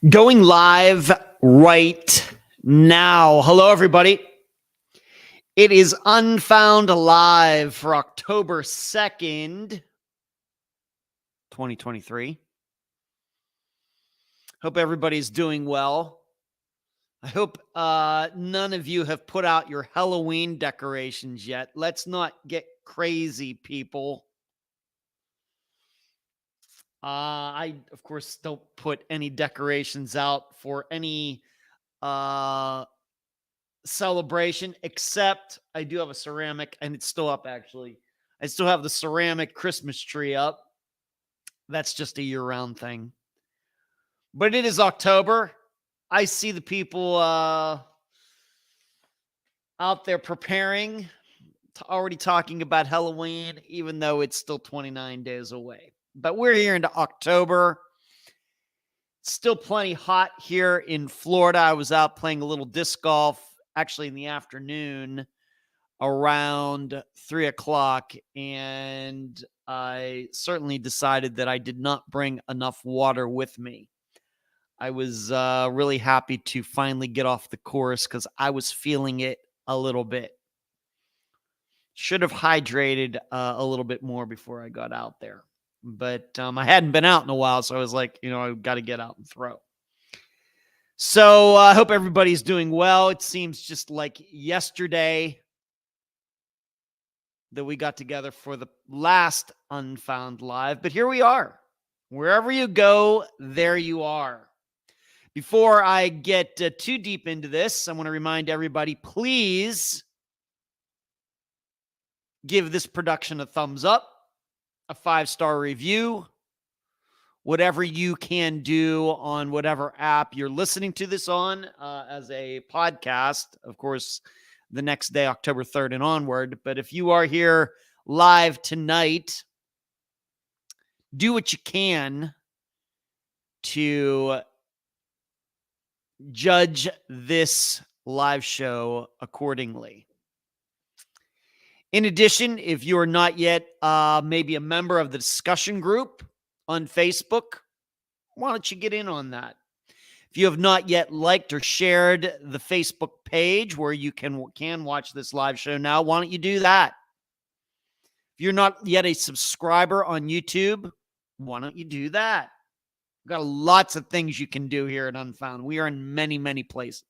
Going live right now. Hello, everybody. It is Unfound Live for October 2nd, 2023. Hope everybody's doing well. I hope none of you have put out your Halloween decorations yet. Let's not get crazy, people. I, of course, don't put any decorations out for any celebration, except I do have a ceramic, and it's still up, actually. I still have the ceramic Christmas tree up. That's just a year-round thing. But it is October. I see the people out there preparing, already talking about Halloween, even though it's still 29 days away. But we're here into October. Still plenty hot here in Florida. I was out playing a little disc golf, actually in the afternoon around 3 o'clock, and I certainly decided that I did not bring enough water with me. I was really happy to finally get off the course because I was feeling it a little bit. Should have hydrated a little bit more before I got out there. But I hadn't been out in a while, so I was like, I've got to get out and throw. So I hope everybody's doing well. It seems just like yesterday that we got together for the last Unfound Live. But here we are. Wherever you go, there you are. Before I get too deep into this, I want to remind everybody, please give this production a thumbs up, a 5-star review, whatever you can do on whatever app you're listening to this on as a podcast, of course, the next day, October 3rd and onward. But if you are here live tonight, do what you can to judge this live show accordingly. In addition, if you are not yet maybe a member of the discussion group on Facebook, why don't you get in on that? If you have not yet liked or shared the Facebook page where you can watch this live show now, why don't you do that? If you're not yet a subscriber on YouTube, why don't you do that? We've got lots of things you can do here at Unfound. We are in many, many places.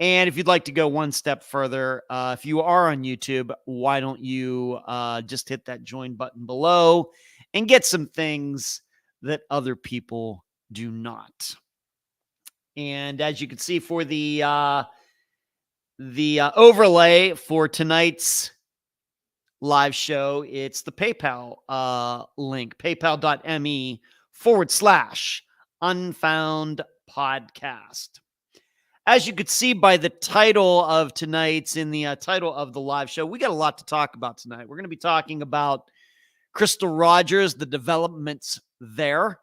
And if you'd like to go one step further, if you are on YouTube, why don't you just hit that join button below and get some things that other people do not. And as you can see for the overlay for tonight's live show, it's the PayPal link, paypal.me/Unfound Podcast. As you could see by the title of tonight's, in the title of the live show, we got a lot to talk about tonight. We're going to be talking about Crystal Rogers, the developments there.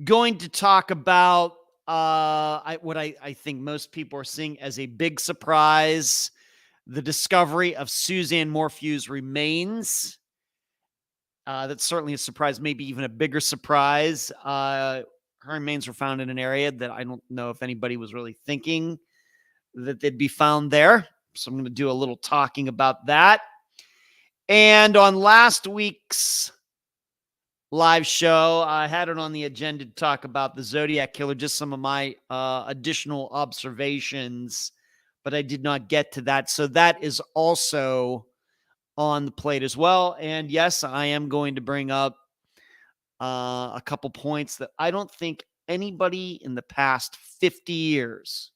Going to talk about what I think most people are seeing as a big surprise, the discovery of Suzanne Morphew's remains. That's certainly a surprise, maybe even a bigger surprise. Her remains were found in an area that I don't know if anybody was really thinking that they'd be found there. So I'm going to do a little talking about that. And on last week's live show, I had it on the agenda to talk about the Zodiac Killer, just some of my additional observations, but I did not get to that. So that is also on the plate as well. And yes, I am going to bring up a couple points that I don't think anybody in the past 50 years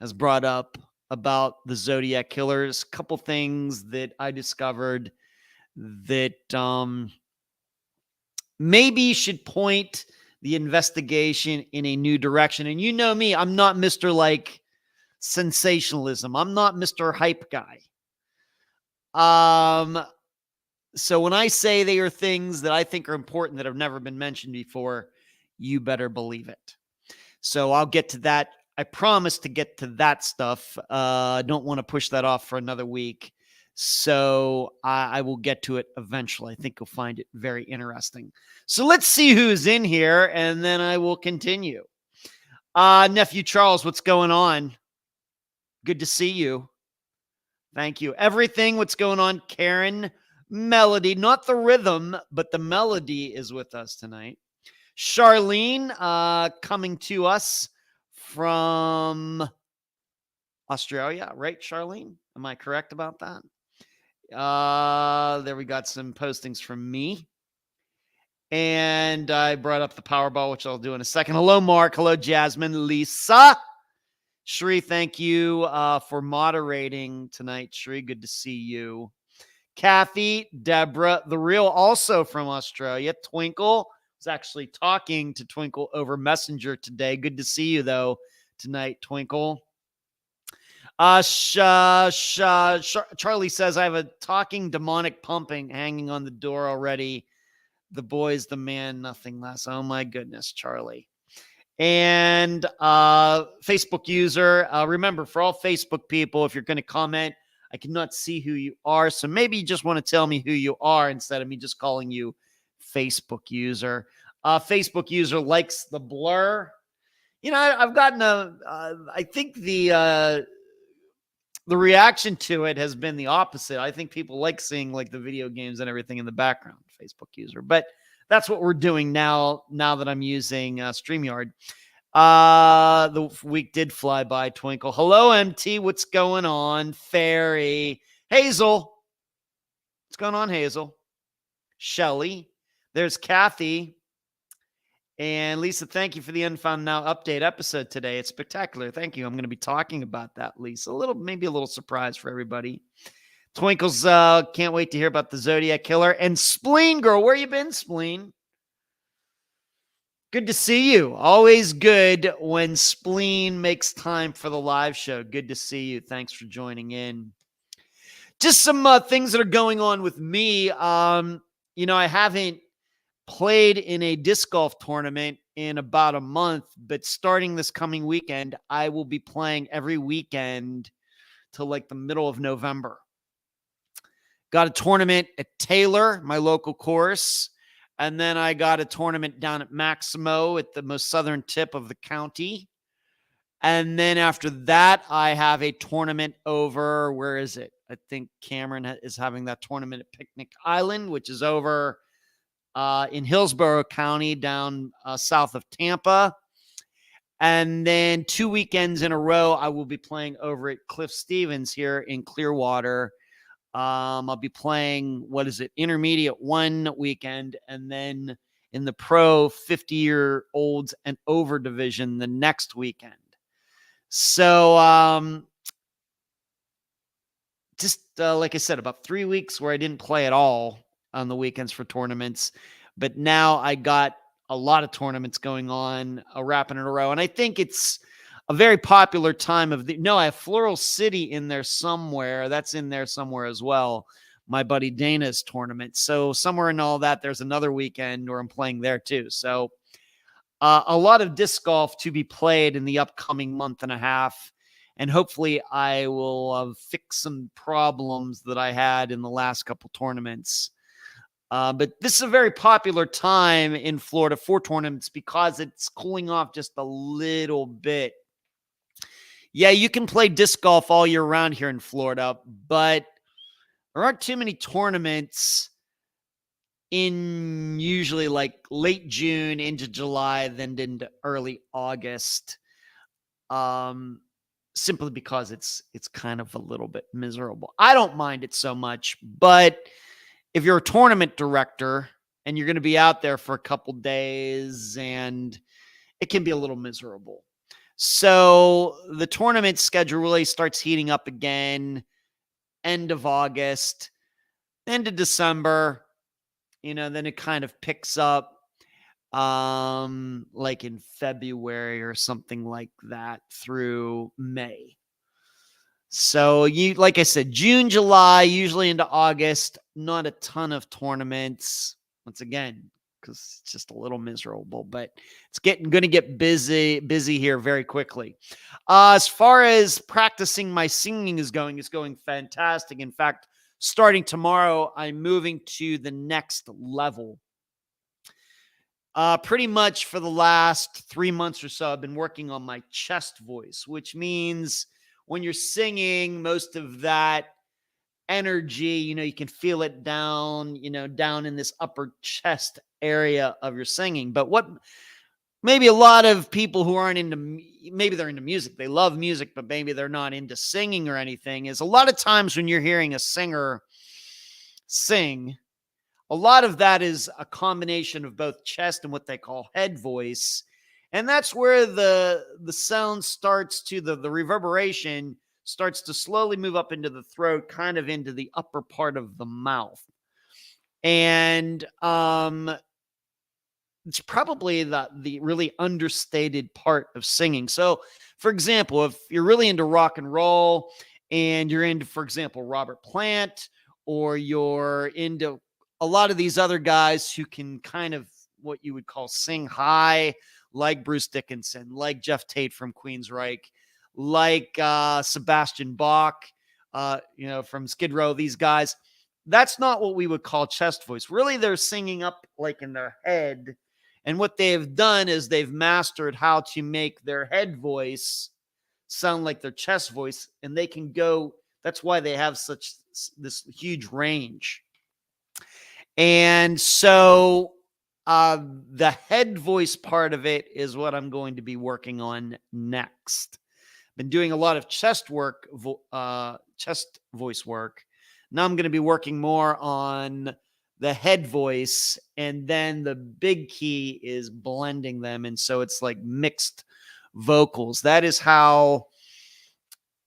has brought up about the Zodiac Killers. A couple things that I discovered that maybe should point the investigation in a new direction. And you know me, I'm not Mr. like sensationalism. I'm not Mr. Hype guy. So when I say they are things that I think are important that have never been mentioned before, you better believe it. So I'll get to that. I promise to get to that stuff. I don't want to push that off for another week. So I will get to it eventually. I think you'll find it very interesting. So let's see who's in here, and then I will continue. Nephew Charles, what's going on? Good to see you. Thank you. Everything, what's going on? Karen, Melody, not the rhythm, but the melody is with us tonight. Charlene, coming to us from Australia, right, Charlene? Am I correct about that? There we got some postings from me. And I brought up the Powerball, which I'll do in a second. Hello, Mark. Hello, Jasmine. Lisa. Shri, thank you for moderating tonight. Shri, good to see you. Kathy, Deborah, the real, also from Australia. Twinkle was actually talking to Twinkle over Messenger today. Good to see you, though, tonight, Twinkle. Charlie says, I have a talking demonic pumping hanging on the door already. The boy's the man, nothing less. Oh, my goodness, Charlie. And Facebook user, remember, for all Facebook people, if you're going to comment, I cannot see who you are. So maybe you just want to tell me who you are instead of me just calling you Facebook user. Facebook user likes the blur. You know, I've gotten I think the reaction to it has been the opposite. I think people like seeing like the video games and everything in the background, Facebook user. But that's what we're doing now that I'm using StreamYard. The week did fly by, Twinkle. Hello, MT. What's going on? Fairy. Hazel. What's going on, Hazel? Shelly. There's Kathy. And Lisa, thank you for the Unfound Now update episode today. It's spectacular. Thank you. I'm going to be talking about that, Lisa. Maybe a little surprise for everybody. Twinkles, can't wait to hear about the Zodiac Killer. And Spleen Girl, where you been, Spleen? Good to see you. Always good when Spleen makes time for the live show. Good to see you. Thanks for joining in. Just some things that are going on with me. I haven't played in a disc golf tournament in about a month, but starting this coming weekend, I will be playing every weekend till like the middle of November. Got a tournament at Taylor, my local course, and then I got a tournament down at Maximo at the most southern tip of the county. And then after that, I have a tournament over, where is it? I think Cameron is having that tournament at Picnic Island, which is over in Hillsborough County, down south of Tampa. And then 2 weekends in a row, I will be playing over at Cliff Stevens here in Clearwater. I'll be playing, intermediate one weekend, and then in the pro 50-year-olds and over division the next weekend. So like I said, about 3 weeks where I didn't play at all on the weekends for tournaments, but now I got a lot of tournaments going on, wrapping in a row. And I think it's a very popular time of I have Floral City in there somewhere. That's in there somewhere as well. My buddy Dana's tournament. So somewhere in all that, there's another weekend where I'm playing there too. So a lot of disc golf to be played in the upcoming month and a half. And hopefully I will fix some problems that I had in the last couple tournaments. But this is a very popular time in Florida for tournaments because it's cooling off just a little bit. Yeah, you can play disc golf all year round here in Florida, but there aren't too many tournaments in usually like late June into July, then into early August, simply because it's kind of a little bit miserable. I don't mind it so much, but if you're a tournament director and you're going to be out there for a couple days, and it can be a little miserable. So the tournament schedule really starts heating up again, end of August, end of December, then it kind of picks up like in February or something like that through May. So like I said, June, July, usually into August, not a ton of tournaments. Once again, because it's just a little miserable, but it's going to get busy here very quickly. As far as practicing my singing is going, it's going fantastic. In fact, starting tomorrow, I'm moving to the next level. Pretty much for the last 3 months or so, I've been working on my chest voice, which means when you're singing, most of that energy, you can feel it down, down in this upper chest area of your singing. But what maybe a lot of people who aren't maybe they're into music, they love music, but maybe they're not into singing or anything, is a lot of times when you're hearing a singer sing, a lot of that is a combination of both chest and what they call head voice. And that's where the sound starts to, the reverberation starts to slowly move up into the throat, kind of into the upper part of the mouth. And it's probably the really understated part of singing. So, for example, if you're really into rock and roll and you're into, for example, Robert Plant, or you're into a lot of these other guys who can kind of what you would call sing high, like Bruce Dickinson, like Jeff Tate from Queensryche, like Sebastian Bach, from Skid Row, these guys, that's not what we would call chest voice. Really, they're singing up like in their head. And what they've done is they've mastered how to make their head voice sound like their chest voice. And they can go, that's why they have this huge range. And so the head voice part of it is what I'm going to be working on next. Been doing a lot of chest voice work. Now I'm going to be working more on the head voice, and then the big key is blending them. And so it's like mixed vocals. That is how,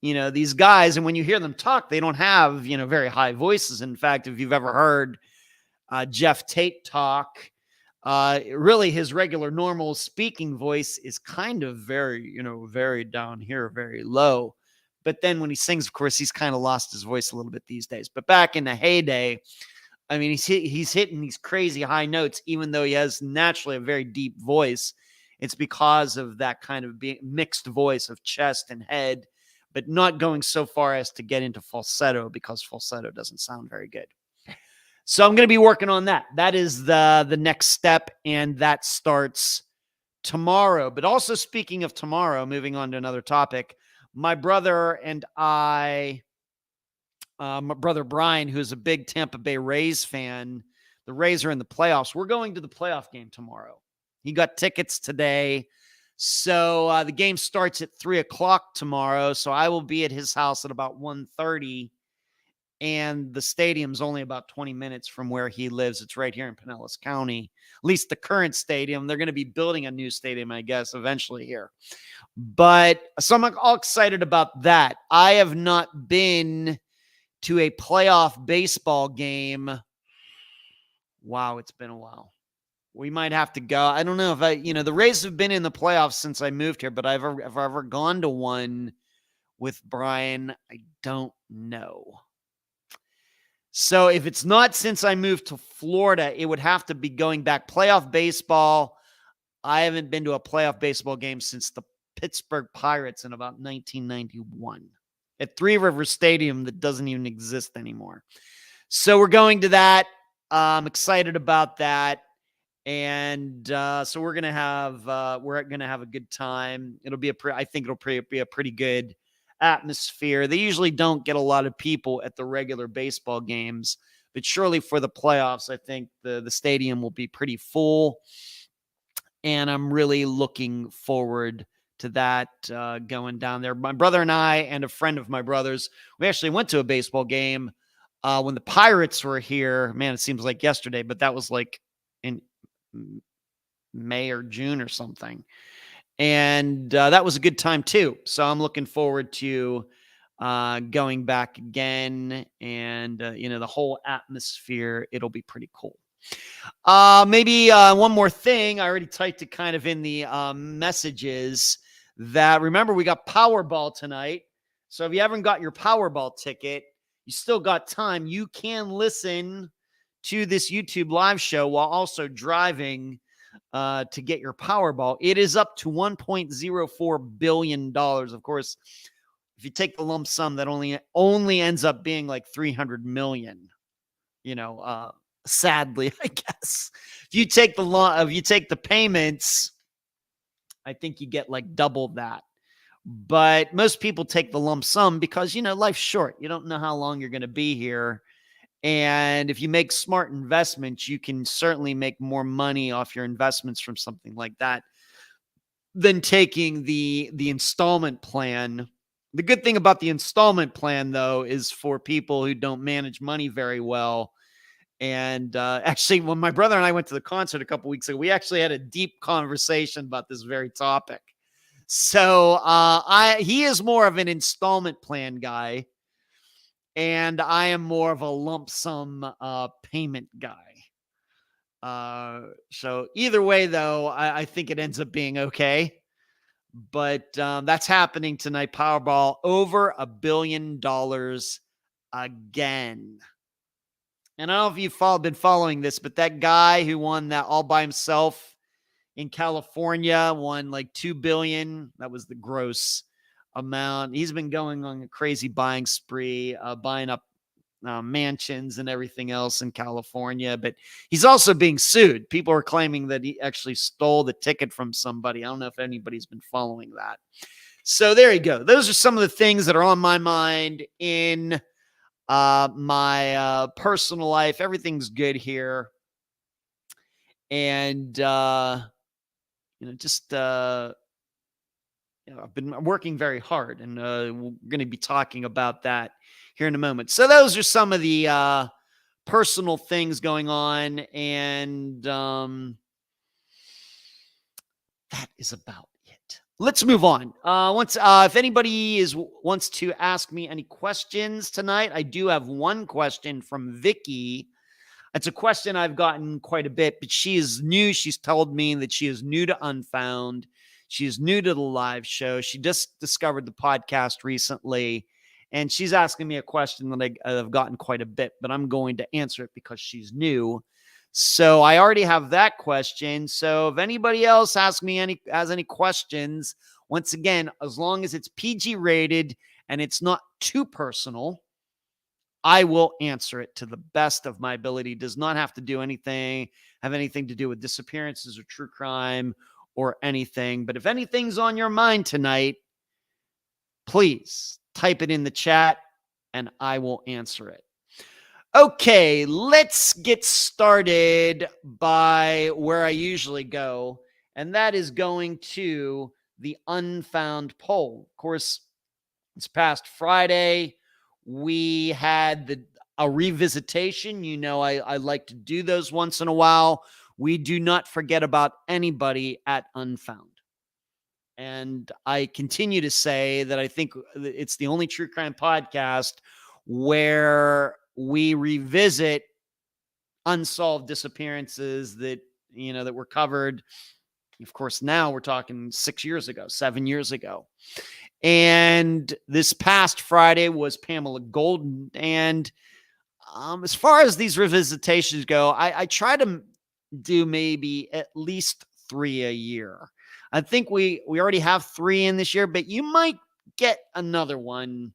these guys, and when you hear them talk, they don't have, very high voices. In fact, if you've ever heard Jeff Tate talk, really his regular normal speaking voice is kind of very, very down here, very low. But then when he sings, of course, he's kind of lost his voice a little bit these days. But back in the heyday, I mean, he's hitting these crazy high notes, even though he has naturally a very deep voice. It's because of that kind of mixed voice of chest and head, but not going so far as to get into falsetto, because falsetto doesn't sound very good. So I'm going to be working on that. That is the next step, and that starts tomorrow. But also, speaking of tomorrow, moving on to another topic, my brother and I, my brother Brian, who's a big Tampa Bay Rays fan, the Rays are in the playoffs. We're going to the playoff game tomorrow. He got tickets today. So the game starts at 3:00 tomorrow. So I will be at his house at about 1:30. And the stadium's only about 20 minutes from where he lives. It's right here in Pinellas County, at least the current stadium. They're going to be building a new stadium, I guess, eventually here. But so I'm all excited about that. I have not been to a playoff baseball game. Wow, it's been a while. We might have to go. I don't know if the Rays have been in the playoffs since I moved here, but have I ever gone to one with Brian? I don't know. So if it's not since I moved to Florida, it would have to be going back. Playoff baseball, I haven't been to a playoff baseball game since the Pittsburgh Pirates in about 1991 at Three Rivers Stadium that doesn't even exist anymore. So we're going to that. I'm excited about that. And so we're going to have a good time. I think it'll be a pretty good atmosphere. They usually don't get a lot of people at the regular baseball games, but surely for the playoffs, I think the stadium will be pretty full. And I'm really looking forward to that going down there. My brother and I and a friend of my brother's, we actually went to a baseball game when the Pirates were here. Man, it seems like yesterday, but that was like in May or June or something. And that was a good time too. So I'm looking forward to going back again, and the whole atmosphere. It'll be pretty cool. Maybe one more thing. I already typed it kind of in the messages that, remember, we got Powerball tonight. So if you haven't got your Powerball ticket, you still got time. You can listen to this YouTube live show while also driving to get your Powerball. It is up to $1.04 billion. Of course, if you take the lump sum, that only ends up being like 300 million, sadly, I guess. If you take the payments, I think you get like double that. But most people take the lump sum because, life's short. You don't know how long you're going to be here. And if you make smart investments, you can certainly make more money off your investments from something like that than taking the installment plan. The good thing about the installment plan, though, is for people who don't manage money very well. And actually, when my brother and I went to the concert a couple weeks ago, we actually had a deep conversation about this very topic. So he is more of an installment plan guy, and I am more of a lump sum payment guy. So either way, though, I think it ends up being okay. But that's happening tonight. Powerball over $1 billion again. And I don't know if you've been following this, but that guy who won that all by himself in California won like $2 billion. That was the gross amount. He's been going on a crazy buying spree, buying up mansions and everything else in California. But he's also being sued. People are claiming that he actually stole the ticket from somebody. I don't know if anybody's been following that. So there you go. Those are some of the things that are on my mind in my personal life. Everything's good here. And, I've been working very hard, and we're going to be talking about that here in a moment. So those are some of the personal things going on, and that is about it. Let's move on. If anybody wants to ask me any questions tonight, I do have one question from Vicky. It's a question I've gotten quite a bit, but she is new. She's told me that she is new to Unfound. She is new to the live show. She just discovered the podcast recently, and she's asking me a question that I've gotten quite a bit, but I'm going to answer it because she's new. So I already have that question. So if anybody else has any questions, once again, as long as it's PG rated and it's not too personal, I will answer it to the best of my ability. It does not have to have anything to do with disappearances or true crime or anything. But if anything's on your mind tonight, please type it in the chat and I will answer it. Okay, let's get started by where I usually go, and that is going to the Unfound poll. Of course, this past Friday, we had a revisitation. I like to do those once in a while. We do not forget about anybody at Unfound. And I continue to say that I think it's the only true crime podcast where we revisit unsolved disappearances that were covered. Of course, now we're talking 7 years ago. And this past Friday was Pamela Golden. And as far as these revisitations go, I try to do maybe at least 3 a year. I think we already have 3 in this year, but you might get another one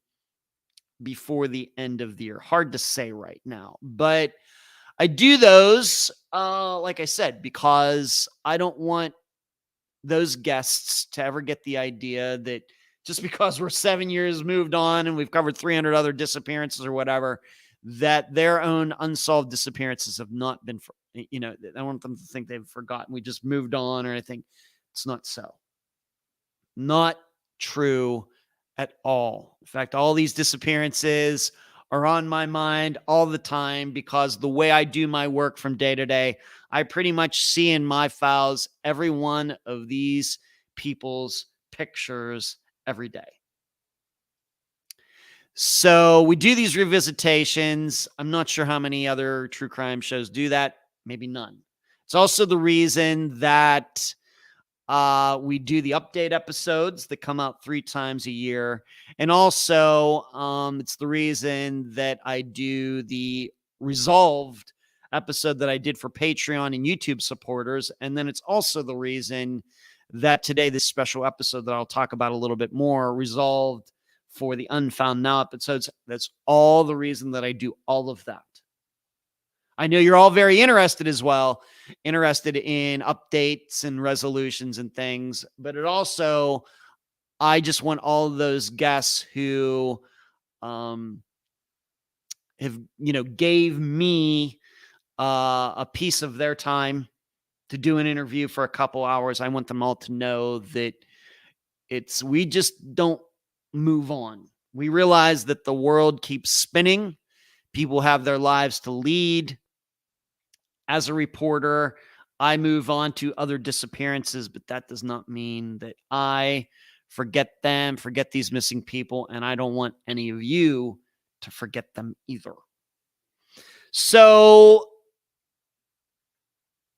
before the end of the year. Hard to say right now, but I do those, like I said, because I don't want those guests to ever get the idea that just because we're 7 years moved on and we've covered 300 other disappearances or whatever, that their own unsolved disappearances have not been, I don't want them to think they've forgotten. We just moved on or anything. It's not so. Not true at all. In fact, all these disappearances are on my mind all the time because the way I do my work from day to day, I pretty much see in my files every one of these people's pictures every day. So we do these revisitations. I'm not sure how many other true crime shows do that. Maybe none. It's also the reason that we do the update episodes that come out 3 times a year. And also, it's the reason that I do the Resolved episode that I did for Patreon and YouTube supporters. And then it's also the reason that today, this special episode that I'll talk about a little bit more, Resolved for the Unfound Now episodes. That's all the reason that I do all of that. I know you're all very interested as well, interested in updates and resolutions and things, but it also, I just want all of those guests who have, gave me a piece of their time to do an interview for a couple hours. I want them all to know that we just don't move on. We realize that the world keeps spinning. People have their lives to lead. As a reporter, I move on to other disappearances, but that does not mean that I forget them, forget these missing people, and I don't want any of you to forget them either. So,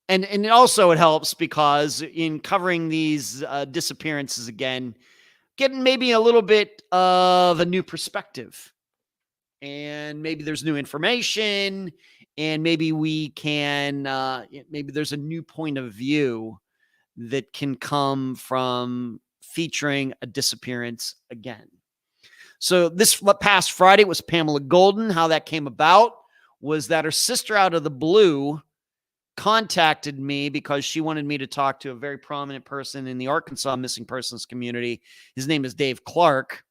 and it helps because in covering these disappearances again, getting maybe a little bit of a new perspective, and maybe there's new information, and maybe we can, maybe there's a new point of view that can come from featuring a disappearance again. So this past Friday was Pamela Golden. How that came about was that her sister out of the blue contacted me because she wanted me to talk to a very prominent person in the Arkansas missing persons community. His name is Dave Clark.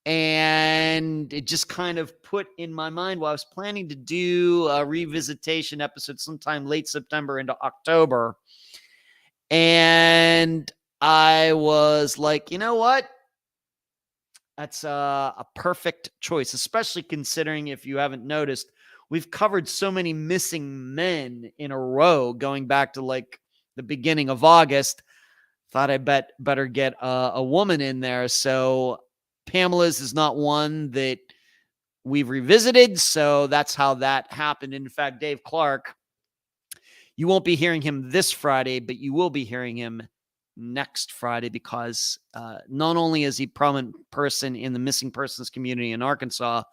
And it just kind of put in my mind, I was planning to do a revisitation episode sometime late September into October. And I was like, you know what? That's a perfect choice, especially considering, if you haven't noticed, we've covered so many missing men in a row going back to like the beginning of August. Thought I better get a woman in there. So Pamela's is not one that we've revisited. So that's how that happened. In fact, Dave Clark, you won't be hearing him this Friday, but you will be hearing him next Friday because not only is he a prominent person in the missing persons community in Arkansas,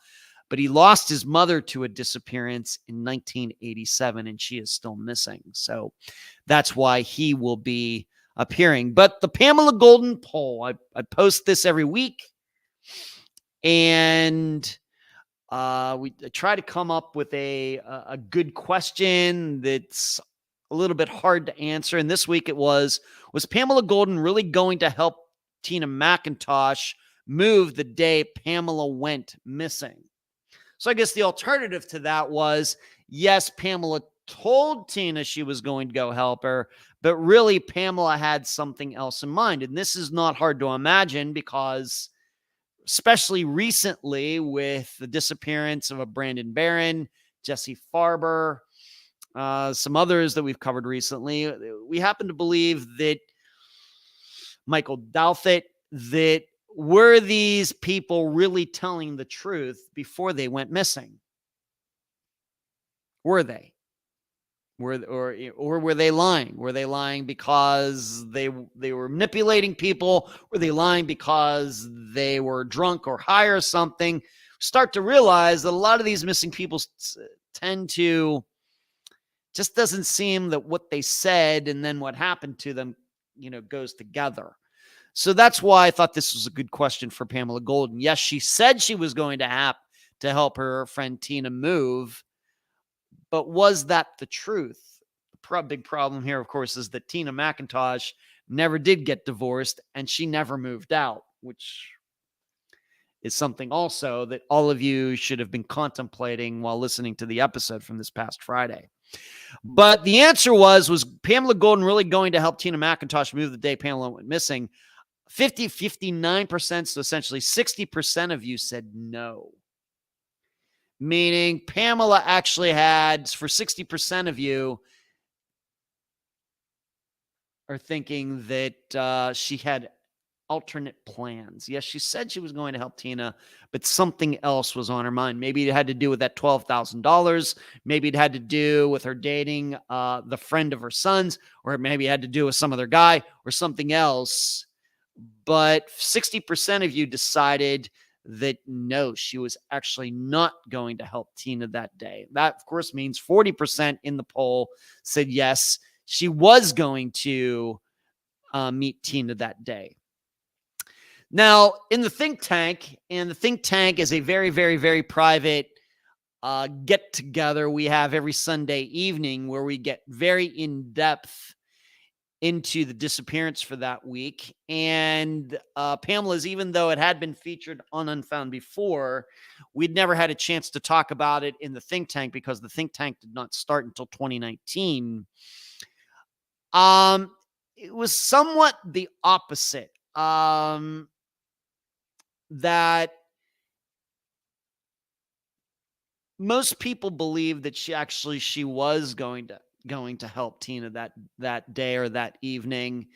but he lost his mother to a disappearance in 1987, and she is still missing. So that's why he will be appearing. But the Pamela Golden poll, I post this every week, and we try to come up with a good question that's a little bit hard to answer. And this week it was Pamela Golden really going to help Tina McIntosh move the day Pamela went missing? So I guess the alternative to that was, yes, Pamela told Tina she was going to go help her, but really Pamela had something else in mind. And this is not hard to imagine because, especially recently with the disappearance of a Brandon Barron, Jesse Farber, some others that we've covered recently, we happen to believe that Michael Douthit, that were these people really telling the truth before they went missing? Were they? Or were they lying? Were they lying because they were manipulating people? Were they lying because they were drunk or high or something? Start to realize that a lot of these missing people tend to, just doesn't seem that what they said and then what happened to them, goes together. So that's why I thought this was a good question for Pamela Golden. Yes, she said she was going to help her friend Tina move, but was that the truth? The big problem here, of course, is that Tina McIntosh never did get divorced and she never moved out, which is something also that all of you should have been contemplating while listening to the episode from this past Friday. But the answer was Pamela Golden really going to help Tina McIntosh move the day Pamela went missing? 59%, so essentially 60% of you said no. Meaning Pamela actually had, for 60% of you, are thinking that she had alternate plans. Yes, she said she was going to help Tina, but something else was on her mind. Maybe it had to do with that $12,000. Maybe it had to do with her dating the friend of her son's, or maybe it had to do with some other guy or something else. But 60% of you decided that no, she was actually not going to help Tina that day. That, of course, means 40% in the poll said yes, she was going to meet Tina that day. Now, in the think tank, and the think tank is a very, very, very private get together we have every Sunday evening where we get very in depth into the disappearance for that week. And Pamela's, even though it had been featured on Unfound before, we'd never had a chance to talk about it in the think tank because the think tank did not start until 2019. It was somewhat the opposite. That most people believe that she was going to help Tina that day or that evening.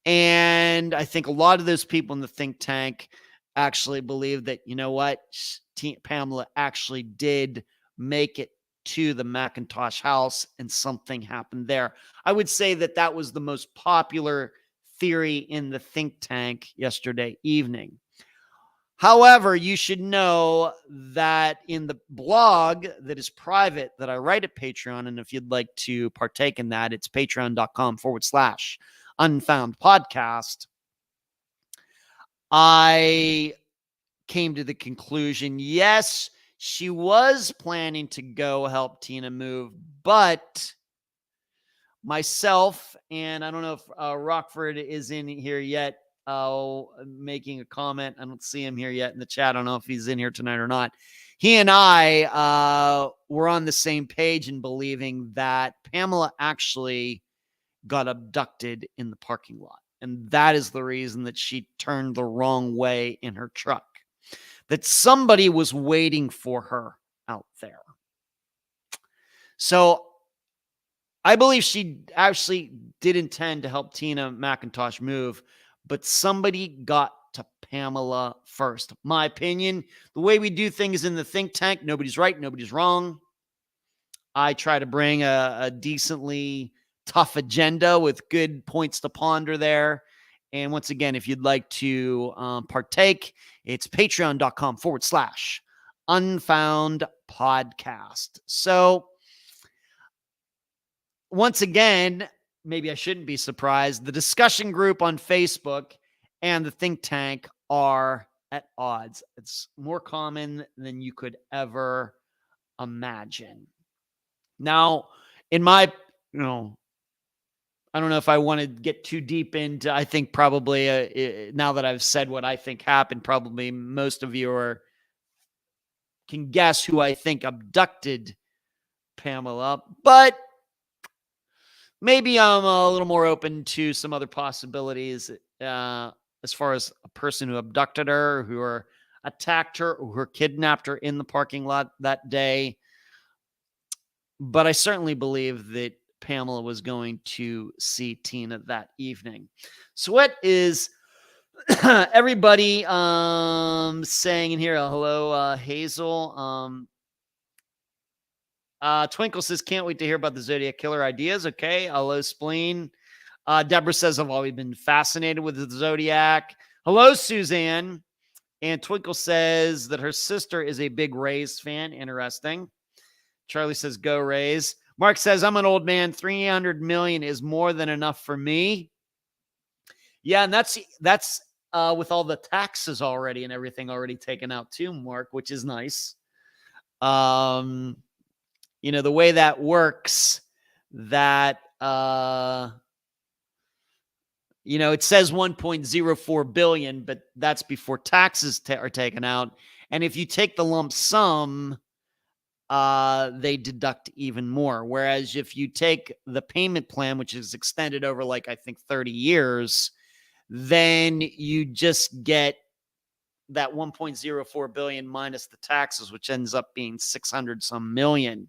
And I think a lot of those people in the think tank actually believe that, you know what, Pamela actually did make it to the McIntosh house and something happened there. I would say that that was the most popular theory in the think tank yesterday evening. However, you should know that in the blog that is private that I write at Patreon, and if you'd like to partake in that, it's patreon.com/Unfound Podcast. I came to the conclusion, yes, she was planning to go help Tina move, but myself, and I don't know if Rockford is in here yet, making a comment. I don't see him here yet in the chat. I don't know if he's in here tonight or not. He and I were on the same page in believing that Pamela actually got abducted in the parking lot. And that is the reason that she turned the wrong way in her truck. That somebody was waiting for her out there. So I believe she actually did intend to help Tina McIntosh move, but somebody got to Pamela first. My opinion, the way we do things in the think tank, nobody's right, nobody's wrong. I try to bring a decently tough agenda with good points to ponder there. And once again, if you'd like to partake, it's patreon.com/Unfound Podcast. So once again, maybe I shouldn't be surprised. The discussion group on Facebook and the think tank are at odds. It's more common than you could ever imagine. Now, in my, I don't know if I want to get too deep into, I think probably now that I've said what I think happened, probably most of you can guess who I think abducted Pamela, but maybe I'm a little more open to some other possibilities as far as a person who abducted her, who attacked her, or who kidnapped her in the parking lot that day. But I certainly believe that Pamela was going to see Tina that evening. So what is everybody saying in here? Hello, Hazel. Twinkle says, can't wait to hear about the Zodiac Killer ideas. Okay. Hello, Spleen. Deborah says, I've always been fascinated with the Zodiac. Hello, Suzanne. And Twinkle says that her sister is a big Rays fan. Interesting. Charlie says, go Rays. Mark says, I'm an old man. 300 million is more than enough for me. Yeah, and that's with all the taxes already and everything already taken out too, Mark, which is nice. The way that works, that, it says 1.04 billion, but that's before taxes are taken out. And if you take the lump sum, they deduct even more. Whereas if you take the payment plan, which is extended over I think 30 years, then you just get that 1.04 billion minus the taxes, which ends up being 600 some million.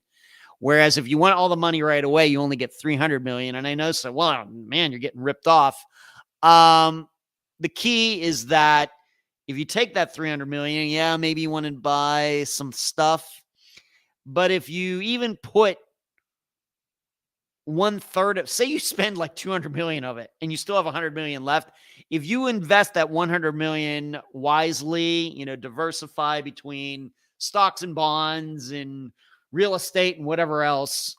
Whereas if you want all the money right away, you only get 300 million. And I know, so, well, man, you're getting ripped off. The key is that if you take that 300 million, yeah, maybe you want to buy some stuff. But if you even put 1/3 of, say you spend 200 million of it and you still have 100 million left, if you invest that 100 million wisely, diversify between stocks and bonds and real estate and whatever else,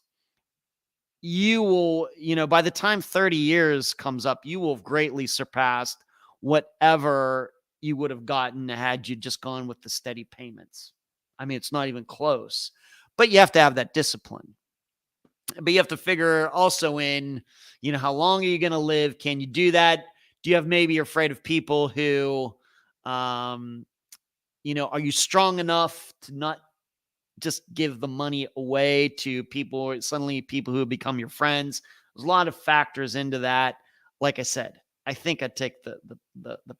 you will, by the time 30 years comes up, you will have greatly surpassed whatever you would have gotten had you just gone with the steady payments. I mean, it's not even close, but you have to have that discipline. But you have to figure also in, how long are you going to live? Can you do that? Do you have, maybe you're afraid of people who, are you strong enough to not just give the money away to people, suddenly people who become your friends? There's a lot of factors into that. Like I said, I think I'd take the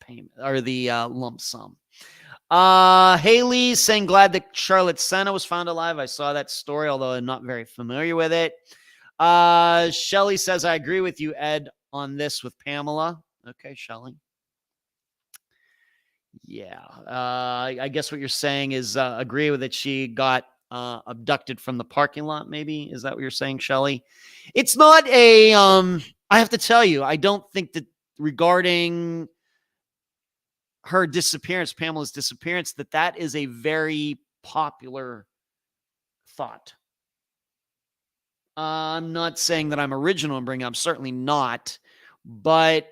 payment or the lump sum. Haley saying, glad that Charlotte Senna was found alive. I saw that story, although I'm not very familiar with it. Shelly says, I agree with you, Ed, on this with Pamela. Okay, Shelly. Yeah. I guess what you're saying is agree with it. She got abducted from the parking lot, maybe. Is that what you're saying, Shelly? It's not I have to tell you, I don't think that regarding her disappearance, Pamela's disappearance, that is a very popular thought. I'm not saying that I'm original in bringing up, certainly not. But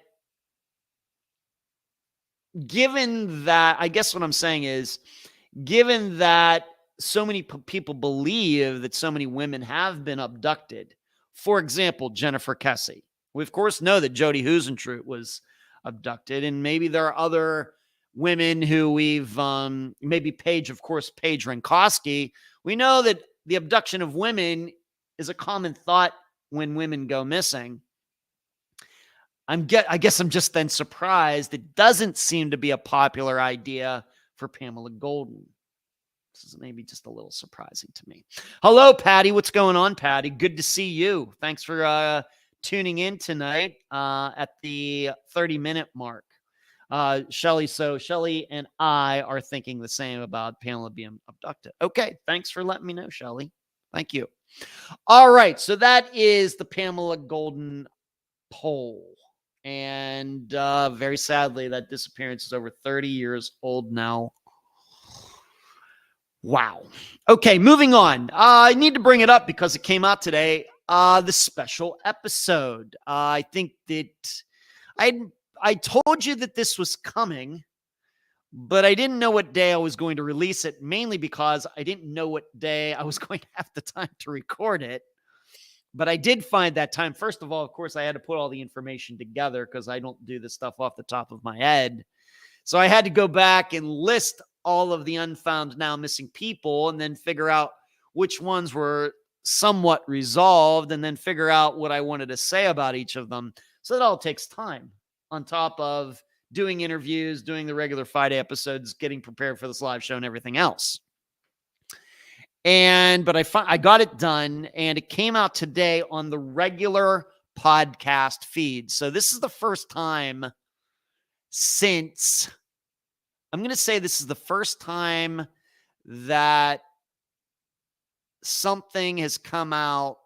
given that, I guess what I'm saying is, given that so many people believe that so many women have been abducted, for example, Jennifer Kesse. We, of course, know that Jodi Huisentruit was abducted, and maybe there are other women who we've, maybe Paige Rankowski. We know that the abduction of women is a common thought when women go missing. I guess I'm just then surprised it doesn't seem to be a popular idea for Pamela Golden. This is maybe just a little surprising to me. Hello, Patty. What's going on, Patty? Good to see you. Thanks for tuning in tonight at the 30-minute mark. Shelly, so Shelly and I are thinking the same about Pamela being abducted. Okay, thanks for letting me know, Shelly. Thank you. All right, so that is the Pamela Golden poll. And very sadly, that disappearance is over 30 years old now. Wow. Okay, moving on. I need to bring it up because it came out today. The special episode. I think that I told you that this was coming, but I didn't know what day I was going to release it, mainly because I didn't know what day I was going to have the time to record it. But I did find that time. First of all, of course, I had to put all the information together because I don't do this stuff off the top of my head. So I had to go back and list all of the unfound, now missing people, and then figure out which ones were somewhat resolved, and then figure out what I wanted to say about each of them. So that all takes time on top of doing interviews, doing the regular Friday episodes, getting prepared for this live show and everything else. But I got it done, and it came out today on the regular podcast feed. So this is the first time since, I'm going to say this is the first time that something has come out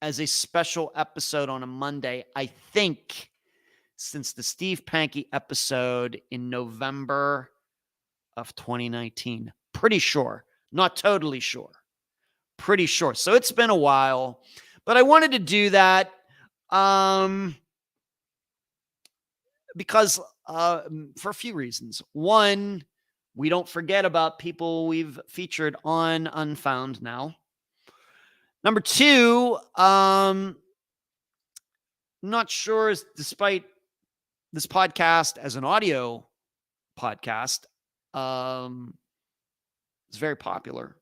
as a special episode on a Monday, I think, since the Steve Pankey episode in November of 2019. Pretty sure. Not totally sure. Pretty sure. So it's been a while. But I wanted to do that because for a few reasons. One, we don't forget about people we've featured on Unfound now. Number two, not sure, despite this podcast as an audio podcast, it's very popular,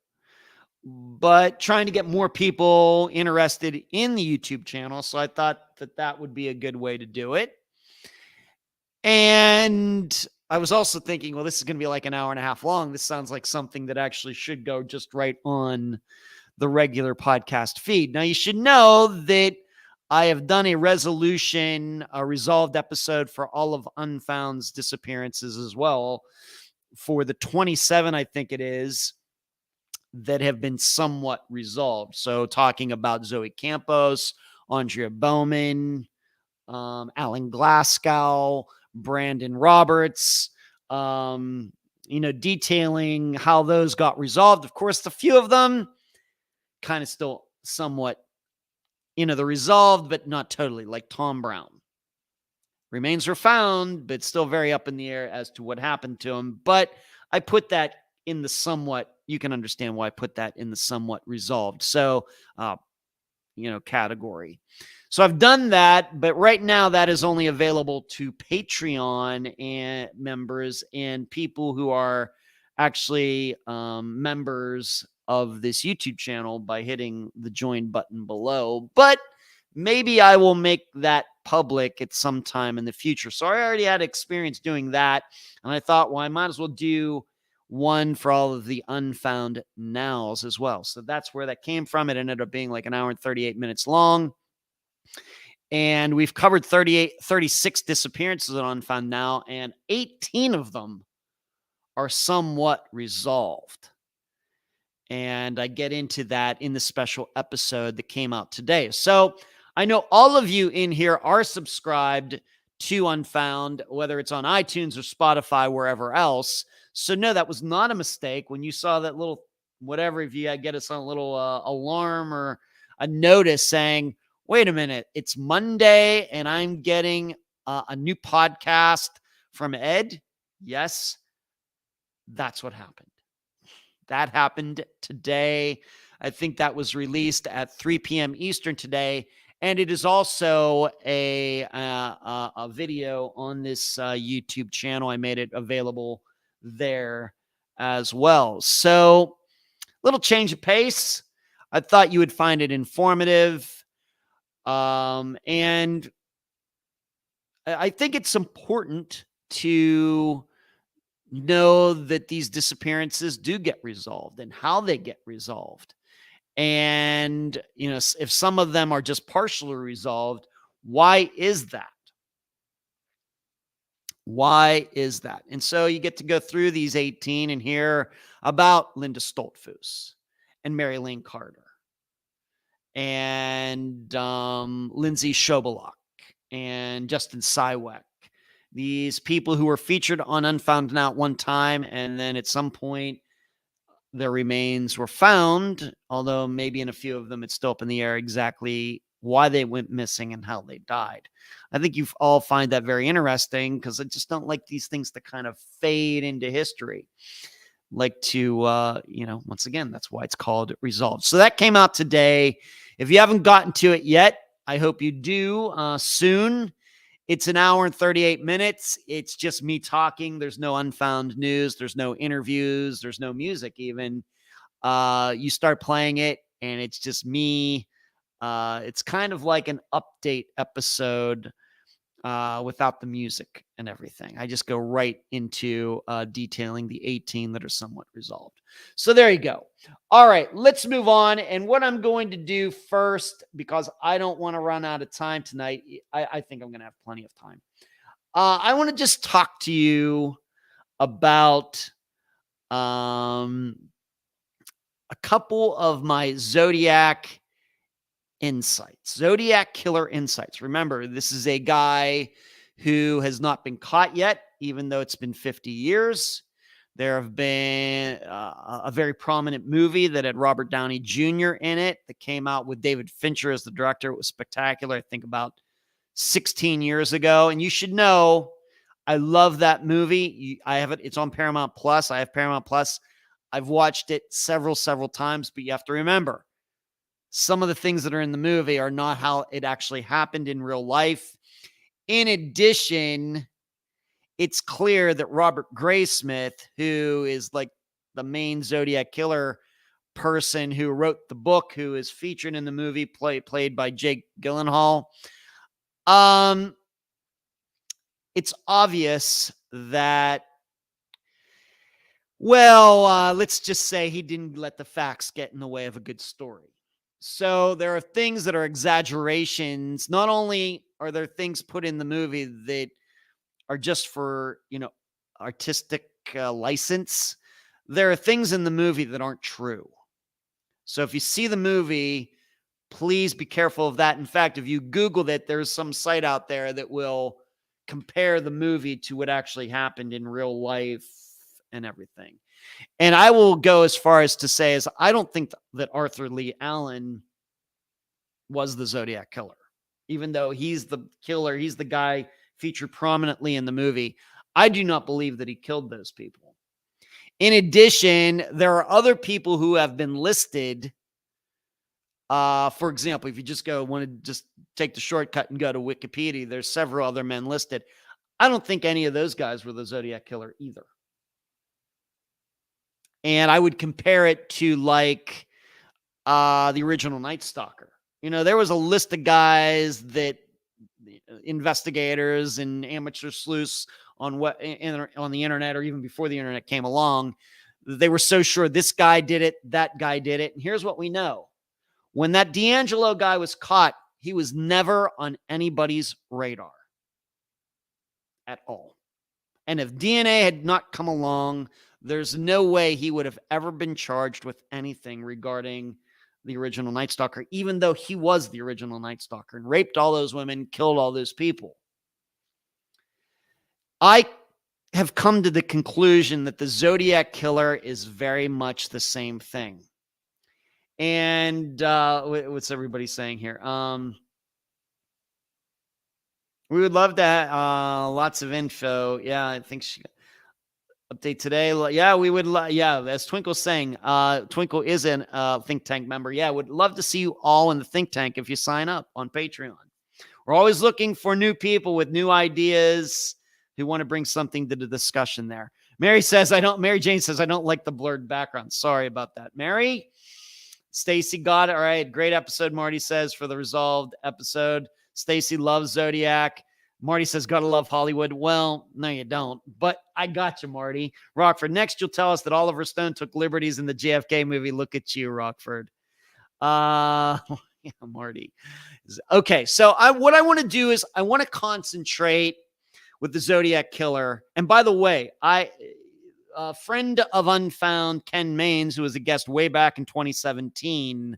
but trying to get more people interested in the YouTube channel. So I thought that would be a good way to do it. And I was also thinking, well, this is going to be like an hour and a half long. This sounds like something that actually should go just right on the regular podcast feed. Now, you should know that I have done a resolved episode for all of Unfound's disappearances as well, for the 27, I think it is, that have been somewhat resolved. So talking about Zoe Campos, Andrea Bowman, Alan Glasgow, Brandon Roberts, detailing how those got resolved. Of course, a few of them kind of still somewhat, they're resolved, but not totally, like Tom Brown. Remains were found, but still very up in the air as to what happened to him. But I put that in the somewhat, you can understand why I put that in the somewhat resolved. So, category. So I've done that, but right now that is only available to Patreon and members and people who are actually members of this YouTube channel by hitting the join button below. But maybe I will make that public at some time in the future. So I already had experience doing that. And I thought, well, I might as well do one for all of the unfound nows as well. So that's where that came from. It ended up being like an hour and 38 minutes long. And we've covered 36 disappearances on Unfound Now, and 18 of them are somewhat resolved. And I get into that in the special episode that came out today. So I know all of you in here are subscribed to Unfound, whether it's on iTunes or Spotify, wherever else. So no, that was not a mistake. When you saw that little, whatever, if you get us on a little alarm or a notice saying, wait a minute, it's Monday and I'm getting a new podcast from Ed. Yes, that's what happened. That happened today. I think that was released at 3 p.m. Eastern today. And it is also a video on this YouTube channel. I made it available there as well. So, little change of pace. I thought you would find it informative. And I think it's important to know that these disappearances do get resolved and how they get resolved. And, if some of them are just partially resolved, why is that? Why is that? And so you get to go through these 18 and hear about Linda Stoltzfus and Mary Lane Carter and Lindsay Shobalak and Justin Sywek. These people who were featured on Unfound Now at one time, and then at some point their remains were found, although maybe in a few of them it's still up in the air exactly why they went missing and how they died. I think you all find that very interesting because I just don't like these things to kind of fade into history. Like to, once again, that's why it's called Resolved. So that came out today. If you haven't gotten to it yet, I hope you do soon. It's an hour and 38 minutes. It's just me talking. There's no unfound news. There's no interviews. There's no music even. You start playing it, and it's just me. It's kind of like an update episode without the music and everything. I just go right into detailing the 18 that are somewhat resolved. So there you go. All right, let's move on. And what I'm going to do first, because I don't want to run out of time tonight, I think I'm going to have plenty of time. I want to just talk to you about a couple of my Zodiac insights, Zodiac Killer insights. Remember, this is a guy who has not been caught yet, even though it's been 50 years. There have been a very prominent movie that had Robert Downey Jr. in it that came out with David Fincher as the director. It was spectacular, I think about 16 years ago. And you should know, I love that movie. I have it. It's on Paramount Plus. I have Paramount Plus. I've watched it several times, but you have to remember, some of the things that are in the movie are not how it actually happened in real life. In addition, it's clear that Robert Graysmith, who is like the main Zodiac Killer person who wrote the book, who is featured in the movie, played by Jake Gyllenhaal, it's obvious that, let's just say he didn't let the facts get in the way of a good story. So there are things that are exaggerations. Not only are there things put in the movie that are just for, artistic license, there are things in the movie that aren't true. So if you see the movie, please be careful of that. In fact, if you Googled it, there's some site out there that will compare the movie to what actually happened in real life and everything. And I will go as far as to say, I don't think that Arthur Lee Allen was the Zodiac Killer, even though he's the killer. He's the guy featured prominently in the movie. I do not believe that he killed those people. In addition, there are other people who have been listed. For example, if you want to just take the shortcut and go to Wikipedia, there's several other men listed. I don't think any of those guys were the Zodiac Killer either. And I would compare it to like the original Night Stalker. There was a list of guys that investigators and amateur sleuths on the internet, or even before the internet came along, they were so sure this guy did it, that guy did it. And here's what we know. When that D'Angelo guy was caught, he was never on anybody's radar at all. And if DNA had not come along, there's no way he would have ever been charged with anything regarding the original Night Stalker, even though he was the original Night Stalker and raped all those women, killed all those people. I have come to the conclusion that the Zodiac Killer is very much the same thing. And what's everybody saying here? We would love to have lots of info. Yeah, I think she update today. Yeah, we would. As Twinkle's saying, Twinkle is a think tank member. Yeah, would love to see you all in the think tank if you sign up on Patreon. We're always looking for new people with new ideas who want to bring something to the discussion there. Mary Jane says, I don't like the blurred background. Sorry about that. Mary, Stacy got it. All right. Great episode, Marty says, for the resolved episode. Stacy loves Zodiac. Marty says, gotta love Hollywood. Well, no, you don't. But I got you, Marty. Rockford, next you'll tell us that Oliver Stone took liberties in the JFK movie. Look at you, Rockford. Yeah, Marty. Okay, so what I want to do is I want to concentrate with the Zodiac Killer. And by the way, a friend of Unfound, Ken Maines, who was a guest way back in 2017,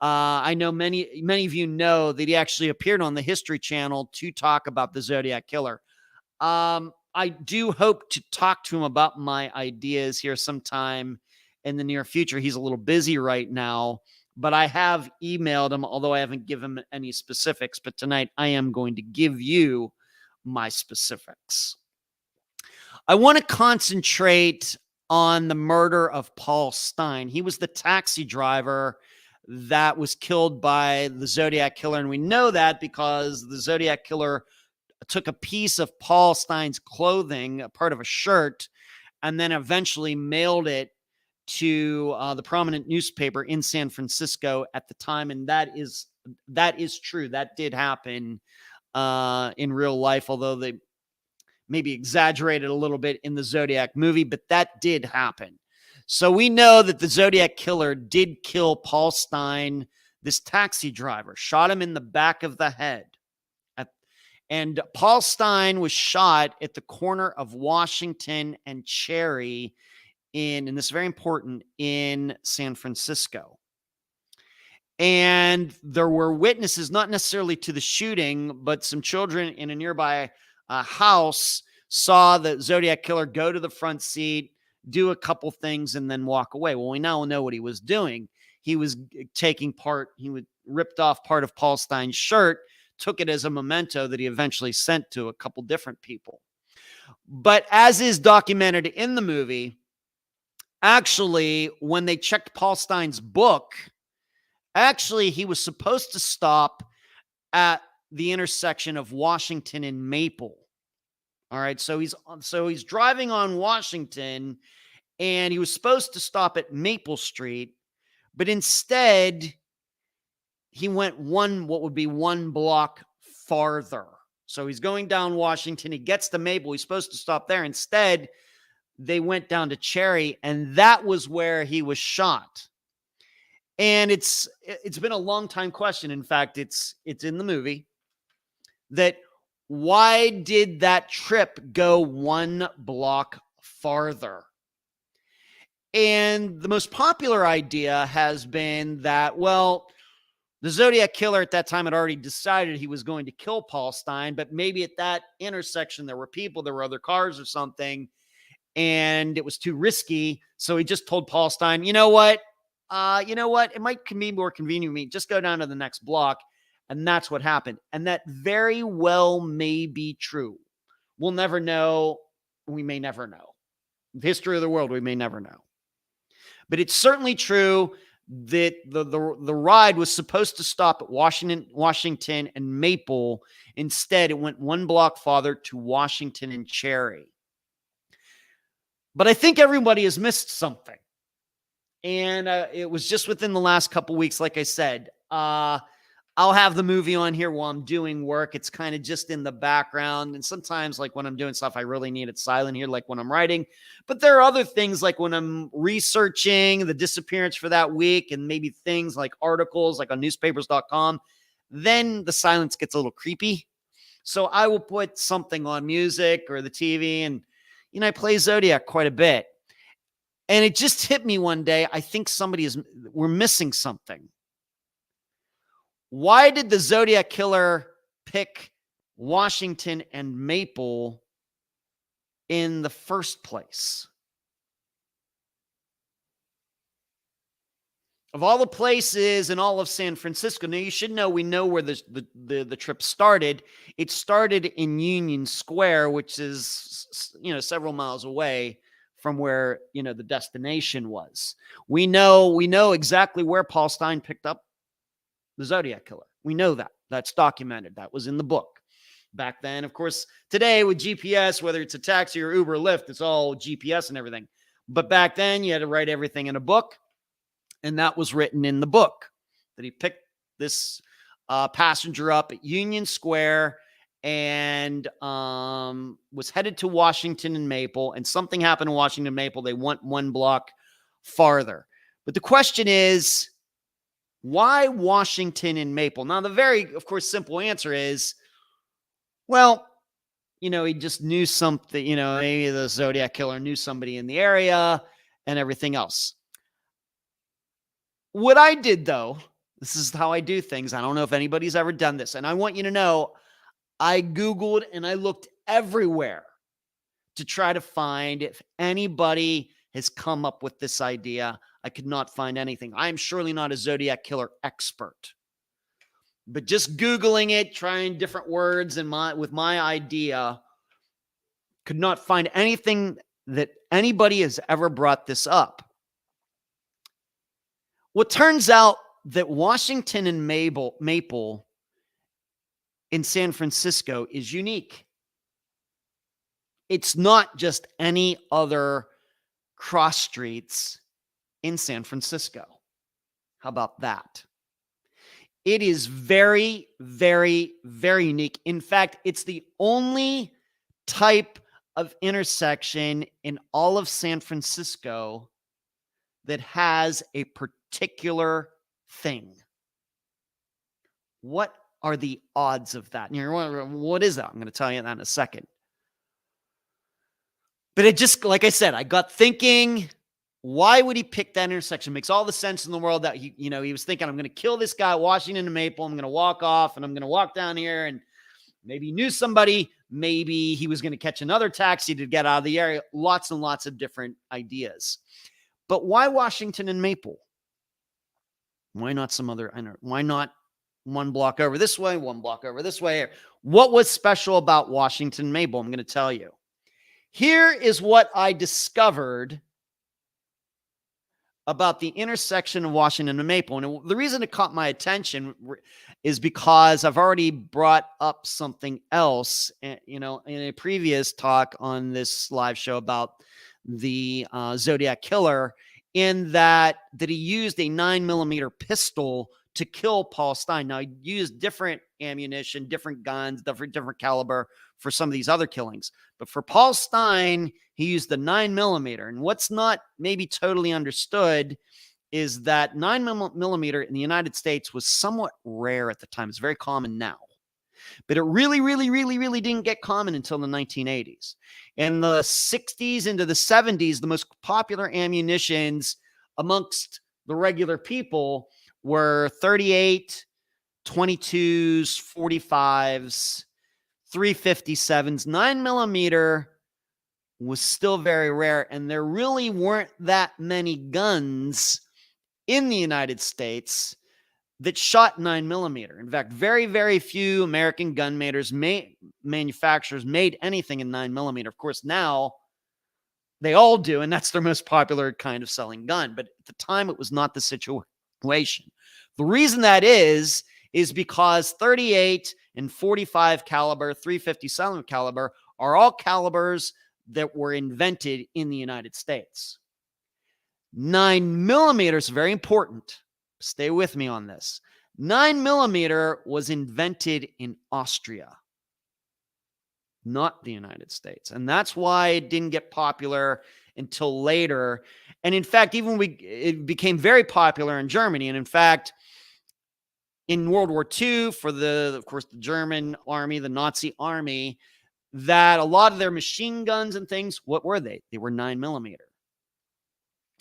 I know many of you know that he actually appeared on the History Channel to talk about the Zodiac Killer. I do hope to talk to him about my ideas here sometime in the near future. He's a little busy right now, but I have emailed him, although I haven't given him any specifics. But tonight I am going to give you my specifics. I want to concentrate on the murder of Paul Stine. He was the taxi driver that was killed by the Zodiac Killer. And we know that because the Zodiac Killer took a piece of Paul Stine's clothing, a part of a shirt, and then eventually mailed it to the prominent newspaper in San Francisco at the time. And that is true. That did happen in real life, although they maybe exaggerated a little bit in the Zodiac movie, but that did happen. So we know that the Zodiac Killer did kill Paul Stine, this taxi driver, shot him in the back of the head. And Paul Stine was shot at the corner of Washington and Cherry and this is very important, in San Francisco. And there were witnesses, not necessarily to the shooting, but some children in a nearby house saw the Zodiac Killer go to the front seat, do a couple things, and then walk away. Well, we now know what he was doing. He was ripped off part of Paul Stine's shirt, took it as a memento that he eventually sent to a couple different people. But as is documented in the movie, actually, when they checked Paul Stine's book, actually, he was supposed to stop at the intersection of Washington and Maple. All right, so he's driving on Washington, and he was supposed to stop at Maple Street, but instead he went what would be one block farther. So he's going down Washington. He gets to Maple. He's supposed to stop there. Instead, they went down to Cherry, and that was where he was shot. And it's been a long time question. In fact, it's in the movie that why did that trip go one block farther? And the most popular idea has been that, well, the Zodiac Killer at that time had already decided he was going to kill Paul Stine, but maybe at that intersection there were people, there were other cars or something, and it was too risky. So he just told Paul Stine, you know what? It might be more convenient for me. Just go down to the next block. And that's what happened. And that very well may be true. We'll never know. We may never know. The history of the world, we may never know. But it's certainly true that the ride was supposed to stop at Washington and Maple. Instead, it went one block farther to Washington and Cherry. But I think everybody has missed something. And it was just within the last couple weeks, like I said. I'll have the movie on here while I'm doing work. It's kind of just in the background. And sometimes, like when I'm doing stuff, I really need it silent here, like when I'm writing. But there are other things, like when I'm researching the disappearance for that week and maybe things like articles, like on newspapers.com, then the silence gets a little creepy. So I will put something on music or the TV, and, I play Zodiac quite a bit. And it just hit me one day. I think we're missing something. Why did the Zodiac Killer pick Washington and Maple in the first place? Of all the places in all of San Francisco, now you should know, we know where the trip started. It started in Union Square, which is, several miles away from where, the destination was. We know exactly where Paul Stine picked up the Zodiac Killer. We know that. That's documented. That was in the book. Back then, of course, today with GPS, whether it's a taxi or Uber or Lyft, it's all GPS and everything. But back then, you had to write everything in a book. And that was written in the book, that he picked this passenger up at Union Square and was headed to Washington and Maple. And something happened in Washington and Maple. They went one block farther. But the question is, why Washington and Maple? Now, the very, of course, simple answer is, well, he just knew something, maybe the Zodiac Killer knew somebody in the area and everything else. What I did, though, this is how I do things. I don't know if anybody's ever done this. And I want you to know, I Googled and I looked everywhere to try to find if anybody has come up with this idea. I could not find anything. I am surely not a Zodiac Killer expert. But just Googling it, trying different words with my idea, could not find anything that anybody has ever brought this up. Well, it turns out that Washington and Maple in San Francisco is unique. It's not just any other cross streets in San Francisco. How about that? It is very, very, very unique. In fact, it's the only type of intersection in all of San Francisco that has a particular thing. What are the odds of that? And you're wondering, what is that? I'm going to tell you that in a second. But it just, like I said, I got thinking, why would he pick that intersection? It makes all the sense in the world that he was thinking, I'm going to kill this guy, Washington and Maple. I'm going to walk off and I'm going to walk down here, and maybe he knew somebody. Maybe he was going to catch another taxi to get out of the area. Lots and lots of different ideas. But why Washington and Maple? Why not some other? Why not one block over this way, one block over this way? What was special about Washington and Maple? I'm going to tell you. Here is what I discovered about the intersection of Washington and Maple. And the reason it caught my attention is because I've already brought up something else, in a previous talk on this live show about the Zodiac Killer, in that he used a 9mm pistol to kill Paul Stine. Now, he used different ammunition, different guns, different caliber for some of these other killings. But for Paul Stine, he used the 9mm. And what's not maybe totally understood is that 9mm in the United States was somewhat rare at the time. It's very common now. But it really, really, really, really didn't get common until the 1980s. In the 60s into the 70s, the most popular ammunitions amongst the regular people were 38, 22s, 45s, 357s. 9mm was still very rare, and there really weren't that many guns in the United States that shot 9mm. In fact, very, very few American gun manufacturers made anything in 9mm. Of course, now they all do, and that's their most popular kind of selling gun. But at the time, it was not the situation. The reason that is because 38 and 45 caliber, 357 caliber are all calibers that were invented in the United States. 9mm is very important. Stay with me on this. 9mm was invented in Austria, not the United States. And that's why it didn't get popular until later. And in fact, it became very popular in Germany. And in fact, in World War II, for of course, the German army, the Nazi army, that a lot of their machine guns and things, what were they? They were 9mm.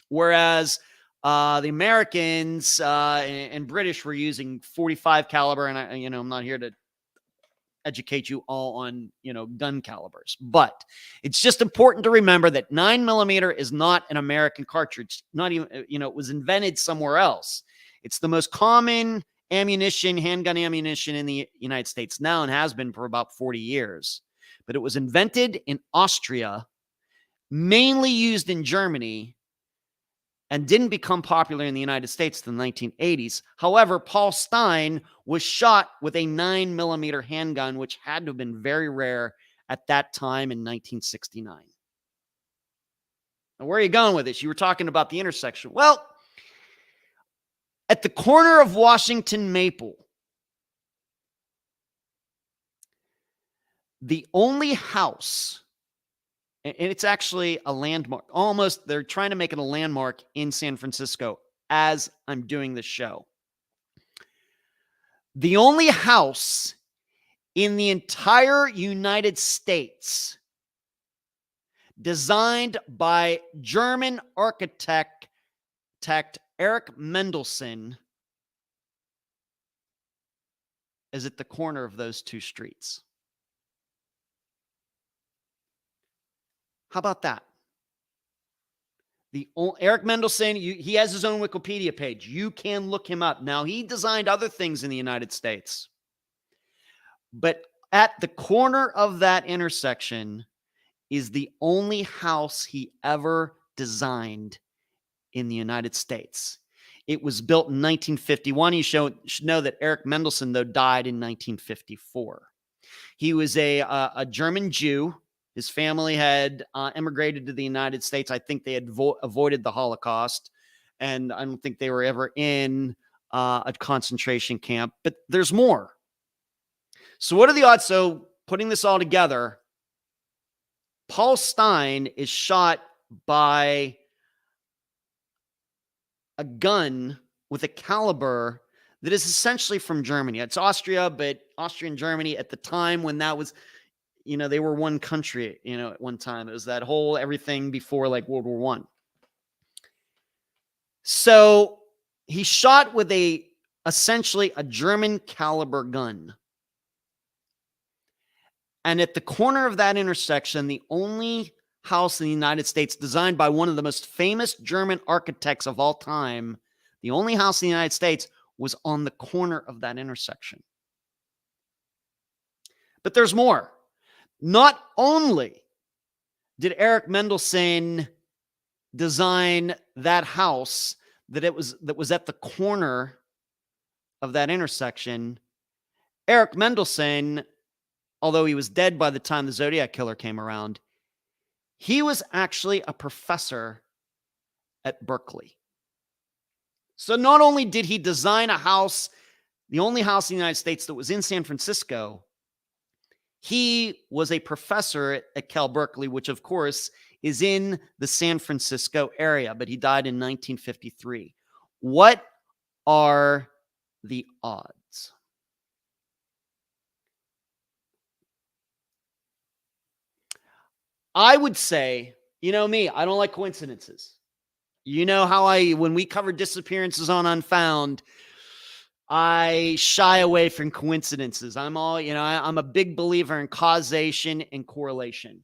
Whereas the Americans and British were using 45 caliber, and I'm not here to educate you all on gun calibers, but it's just important to remember that 9mm is not an American cartridge. Not even it was invented somewhere else. It's the most common handgun ammunition in the United States now, and has been for about 40 years. But it was invented in Austria, mainly used in Germany, and didn't become popular in the United States in the 1980s. However, Paul Stine was shot with a 9mm handgun, which had to have been very rare at that time in 1969. Now, where are you going with this? You were talking about the intersection. Well, at the corner of Washington Maple, the only house, and it's actually a landmark, almost, they're trying to make it a landmark in San Francisco as I'm doing this show. The only house in the entire United States designed by German architect Erich Mendelsohn is at the corner of those two streets. How about that? Erich Mendelsohn, he has his own Wikipedia page. You can look him up. Now, he designed other things in the United States. But at the corner of that intersection is the only house he ever designed in the United States. It was built in 1951. You should know that Erich Mendelsohn, though, died in 1954. He was a German Jew. His family had immigrated to the United States. I think they had avoided the Holocaust, and I don't think they were ever in a concentration camp. But there's more. So what are the odds? So putting this all together, Paul Stine is shot by a gun with a caliber that is essentially from Germany. It's Austria, but Austria and Germany at the time when that was, they were one country, at one time. It was that whole everything before like World War I. So he shot with essentially a German caliber gun. And at the corner of that intersection, the only house in the United States designed by one of the most famous German architects of all time, the only house in the United States was on the corner of that intersection. But there's more. Not only did Erich Mendelsohn design that house that was at the corner of that intersection, Erich Mendelsohn, although he was dead by the time the Zodiac Killer came around, he was actually a professor at Berkeley. So not only did he design a house, the only house in the United States that was in San Francisco, he was a professor at Cal Berkeley, which of course is in the San Francisco area, but he died in 1953. What are the odds? I would say, me, I don't like coincidences. You know how when we cover disappearances on Unfound, I shy away from coincidences. I'm a big believer in causation and correlation.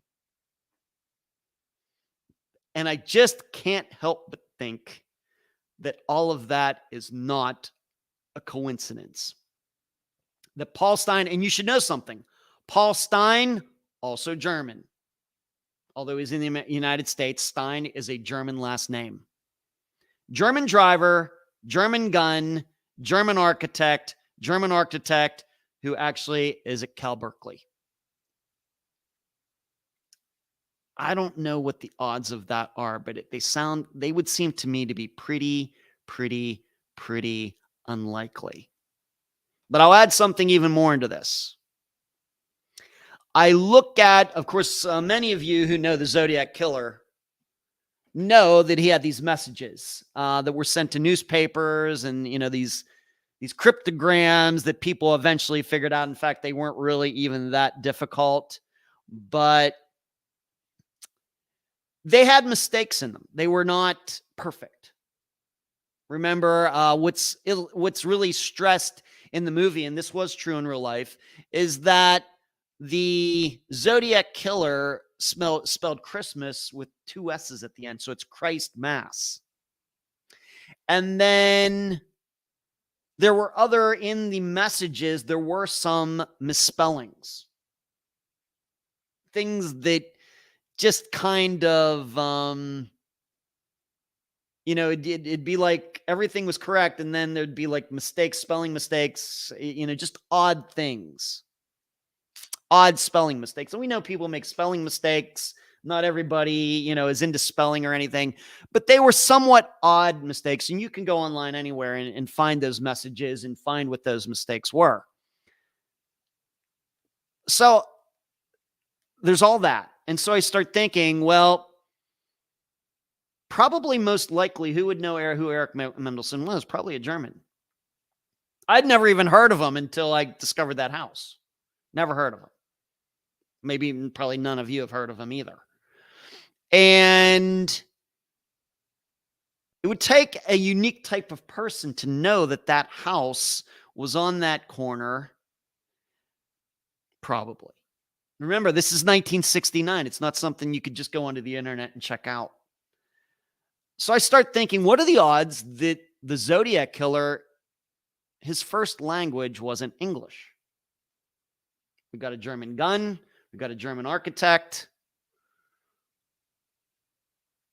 And I just can't help but think that all of that is not a coincidence that Paul Stein, and you should know something, Paul Stein, also German. Although he's in the United States, Stein is a German last name. German driver, German gun, German architect who actually is at Cal Berkeley. I don't know what the odds of that are, but they would seem to me to be pretty unlikely. But I'll add something even more into this. I look at, of course, many of you who know the Zodiac Killer know that he had these messages that were sent to newspapers and, these cryptograms that people eventually figured out. In fact, they weren't really even that difficult, but they had mistakes in them. They were not perfect. Remember, what's really stressed in the movie, and this was true in real life, is that the Zodiac Killer spelled Christmas with 2 S's at the end. So it's Christ Mass. And then there were in the messages, there were some misspellings. Things that just kind of, it'd be like everything was correct. And then there'd be like mistakes, spelling mistakes, just odd things. Odd spelling mistakes. And we know people make spelling mistakes. Not everybody, is into spelling or anything, but they were somewhat odd mistakes. And you can go online anywhere and find those messages and find what those mistakes were. So there's all that. And so I start thinking, well, probably most likely who would know who Eric Mendelsohn was? Probably a German. I'd never even heard of him until I discovered that house. Never heard of him. Probably none of you have heard of him either. And it would take a unique type of person to know that house was on that corner. Probably. Remember, this is 1969. It's not something you could just go onto the internet and check out. So I start thinking, what are the odds that the Zodiac Killer, his first language wasn't English? We got a German gun. We got a German architect.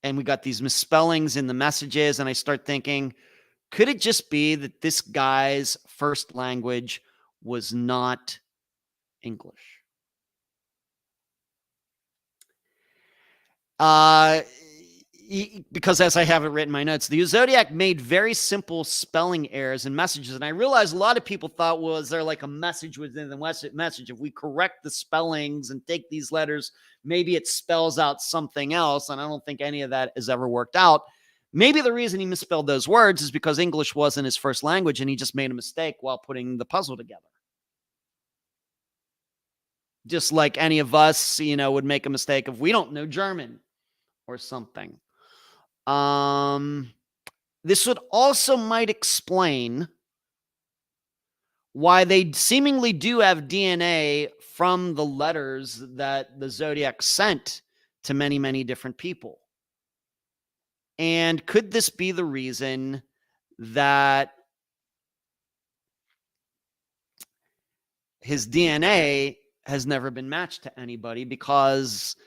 And we got these misspellings in the messages. And I start thinking, could it just be that this guy's first language was not English? Because as I have it written in my notes, the Zodiac made very simple spelling errors in messages. And I realized a lot of people thought, well, is there like a message within the message? If we correct the spellings and take these letters, maybe it spells out something else. And I don't think any of that has ever worked out. Maybe the reason he misspelled those words is because English wasn't his first language and he just made a mistake while putting the puzzle together. Just like any of us, would make a mistake if we don't know German or something. This would also might explain why they seemingly do have DNA from the letters that the Zodiac sent to many, many different people. And could this be the reason that his DNA has never been matched to anybody? Because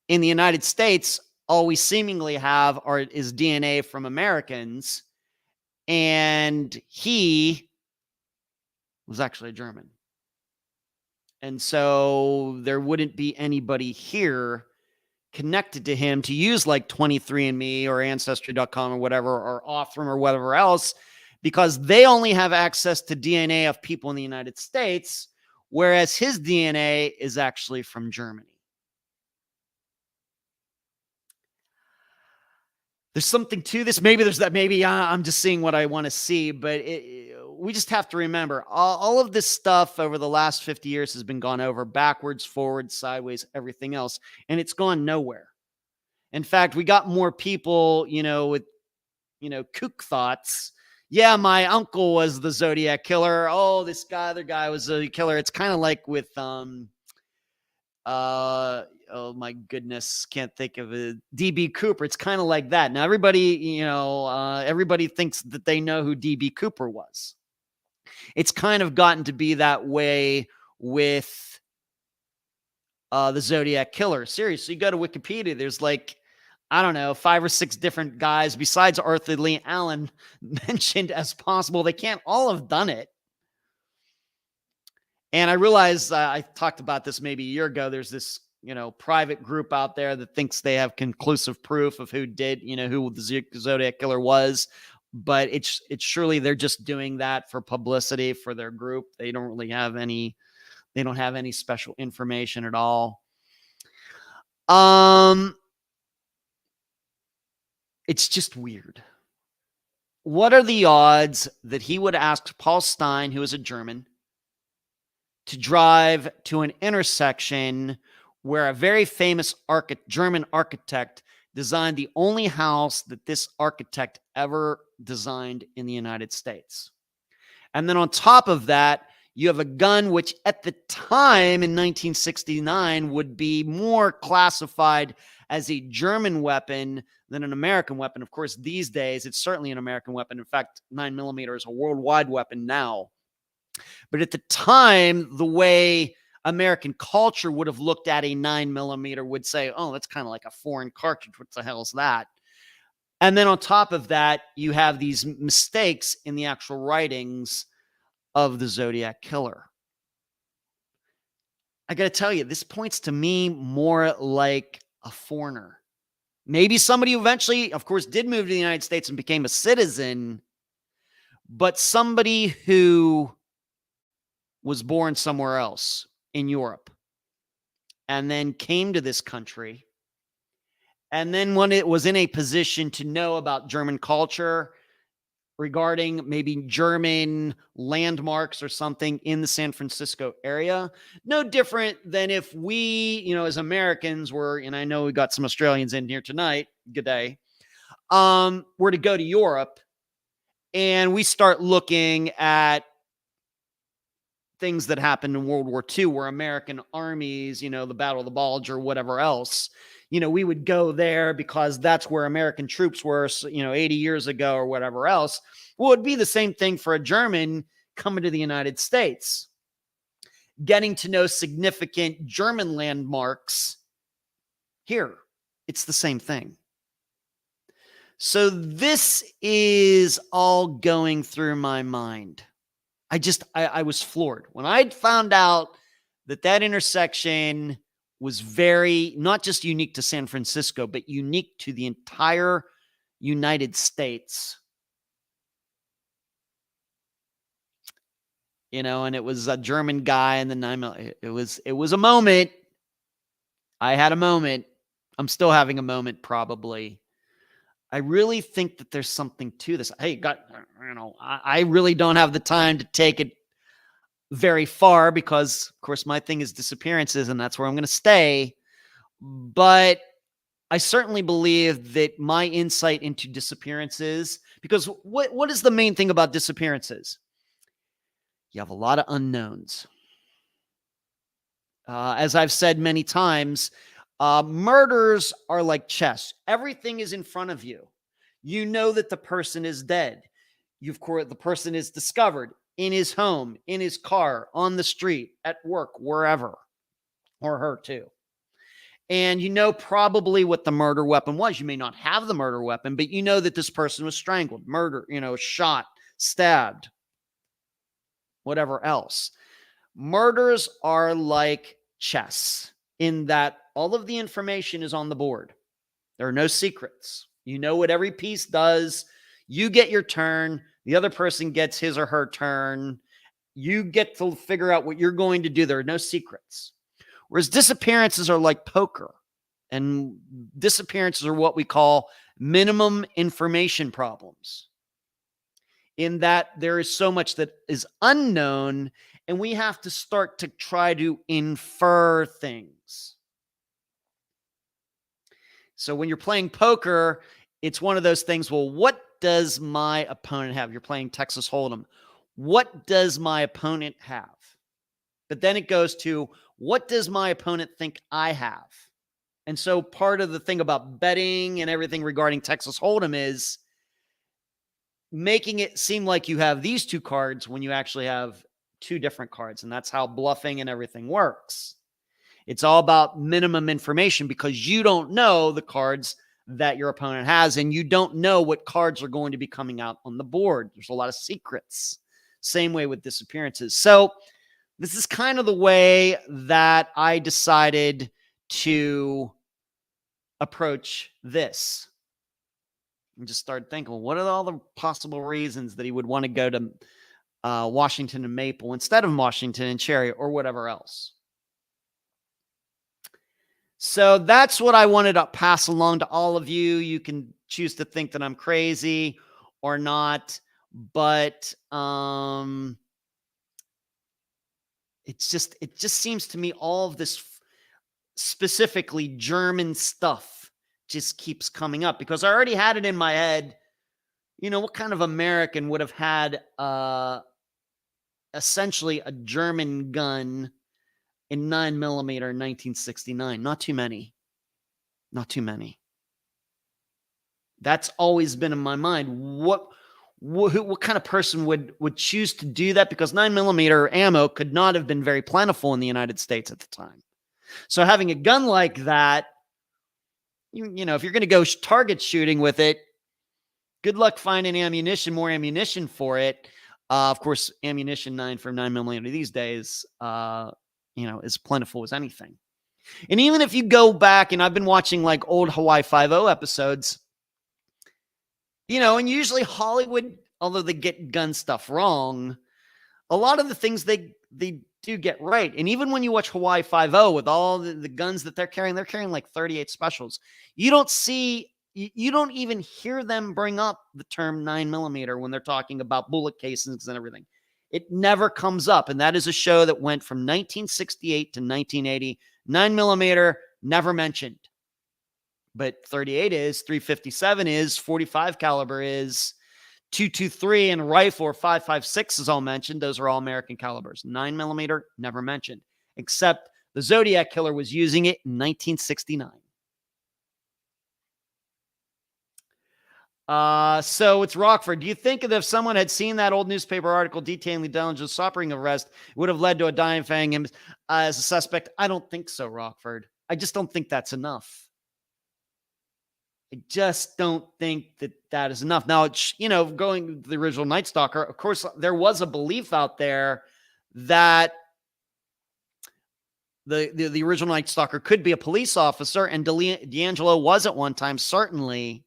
in the United States, all we seemingly have is DNA from Americans, and he was actually a German. And so there wouldn't be anybody here connected to him to use like 23andMe or Ancestry.com or whatever, or Othram or whatever else, because they only have access to DNA of people in the United States, whereas his DNA is actually from Germany. There's something to this. Maybe there's that. Maybe I'm just seeing what I want to see, but we just have to remember all of this stuff over the last 50 years has been gone over backwards, forwards, sideways, everything else, and it's gone nowhere. In fact, we got more people, with, kook thoughts. Yeah, my uncle was the Zodiac Killer. Oh, this other guy was a killer. It's kind of like with, oh my goodness, can't think of it. D.B. Cooper. It's kind of like that. Now everybody, everybody thinks that they know who D.B. Cooper was. It's kind of gotten to be that way with the Zodiac Killer. Seriously, you go to Wikipedia, there's like, I don't know, 5 or 6 different guys besides Arthur Lee Allen mentioned as possible. They can't all have done it. And I realize I talked about this maybe a year ago. There's this, private group out there that thinks they have conclusive proof of who did, who the Zodiac Killer was. But it's surely they're just doing that for publicity for their group. They don't really have any, they don't have any special information at all. It's just weird. What are the odds that he would ask Paul Stein, who is a German, to drive to an intersection where a very famous German architect designed the only house that this architect ever designed in the United States? And then on top of that, you have a gun which at the time in 1969 would be more classified as a German weapon than an American weapon. Of course, these days, it's certainly an American weapon. In fact, 9mm is a worldwide weapon now. But at the time, the way American culture would have looked at a 9mm would say, oh, that's kind of like a foreign cartridge. What the hell is that? And then on top of that, you have these mistakes in the actual writings of the Zodiac Killer. I got to tell you, this points to me more like a foreigner. Maybe somebody who eventually, of course, did move to the United States and became a citizen, but somebody who was born somewhere else in Europe and then came to this country. And then when it was in a position to know about German culture regarding maybe German landmarks or something in the San Francisco area, no different than if we, as Americans were, and I know we got some Australians in here tonight, good day, were to go to Europe and we start looking at things that happened in World War II where American armies, the Battle of the Bulge or whatever else, we would go there because that's where American troops were, 80 years ago or whatever else. Well, it'd be the same thing for a German coming to the United States, getting to know significant German landmarks here. It's the same thing. So this is all going through my mind. I was floored when I found out that intersection was very, not just unique to San Francisco, but unique to the entire United States. And it was a German guy and the it was a moment. I had a moment. I'm still having a moment probably. I really think that there's something to this. Hey, I really don't have the time to take it very far because, of course, my thing is disappearances, and that's where I'm going to stay. But I certainly believe that my insight into disappearances, because what is the main thing about disappearances? You have a lot of unknowns. As I've said many times, murders are like chess. Everything is in front of you. You know that the person is dead. The person is discovered in his home, in his car, on the street, at work, wherever, or her too. And you know probably what the murder weapon was. You may not have the murder weapon, but you know that this person was strangled, murdered, shot, stabbed, whatever else. Murders are like chess in that all of the information is on the board. There are no secrets. You know what every piece does. You get your turn. The other person gets his or her turn. You get to figure out what you're going to do. There are no secrets. Whereas disappearances are like poker. And disappearances are what we call minimum information problems. In that there is so much that is unknown, and we have to start to try to infer things. So when you're playing poker, it's one of those things, well, what does my opponent have? You're playing Texas Hold'em. What does my opponent have? But then it goes to, what does my opponent think I have? And so part of the thing about betting and everything regarding Texas Hold'em is making it seem like you have these two cards when you actually have two different cards. And that's how bluffing and everything works. It's all about minimum information because you don't know the cards that your opponent has, and you don't know what cards are going to be coming out on the board. There's a lot of secrets. Same way with disappearances. So this is kind of the way that I decided to approach this. And just started thinking, what are all the possible reasons that he would want to go to Washington and Maple instead of Washington and Cherry or whatever else? So that's what I wanted to pass along to all of you. You can choose to think that I'm crazy or not, but it just seems to me all of this specifically German stuff just keeps coming up because I already had it in my head. You know, what kind of American would have had essentially a German gun in 9mm in 1969? Not too many. Not too many. That's always been in my mind. What kind of person would choose to do that? Because 9mm ammo could not have been very plentiful in the United States at the time. So having a gun like that, you know, if you're going to go target shooting with it, good luck finding ammunition, more ammunition for it. Of course, ammunition 9mm these days, you know, as plentiful as anything. And even if you go back, and I've been watching like old Hawaii Five-0 episodes, you know, and usually Hollywood, although they get gun stuff wrong, a lot of the things they do get right. And even when you watch Hawaii Five-0 with all the guns that they're carrying like 38 specials. You don't even hear them bring up the term 9mm when they're talking about bullet casings and everything. It never comes up. And that is a show that went from 1968 to 1980. 9mm, never mentioned. But 38 is, 357 is, 45 caliber is, 223 and rifle or 5.56 is all mentioned. Those are all American calibers. 9mm, never mentioned. Except the Zodiac Killer was using it in 1969. So it's Rockford. Do you think that if someone had seen that old newspaper article detailing the Dellinger Soppering arrest, it would have led to a Diane Fang him as a suspect? I don't think so, Rockford. I just don't think that's enough. I just don't think that is enough. Now, it's, you know, going to the original Night Stalker, of course, there was a belief out there that the original Night Stalker could be a police officer, and D'Angelo was at one time, certainly.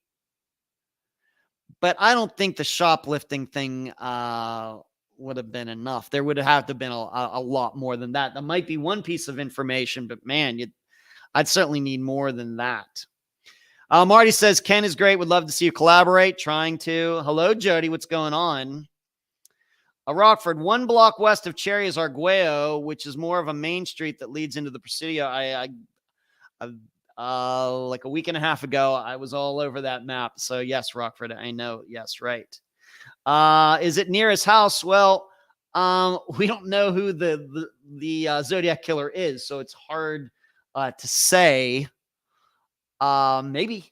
But I don't think the shoplifting thing would have been enough. There would have to have been a lot more than that. That might be one piece of information, but man, I'd certainly need more than that. Marty says, Ken is great. Would love to see you collaborate. Trying to. Hello, Jody. What's going on? Rockford, 1 block west of Cherry is Arguello, which is more of a main street that leads into the Presidio. Like a week and a half ago, I was all over that map. So yes, Rockford, I know. Yes, right. Is it near his house? Well, we don't know who the Zodiac Killer is, so it's hard to say. Maybe.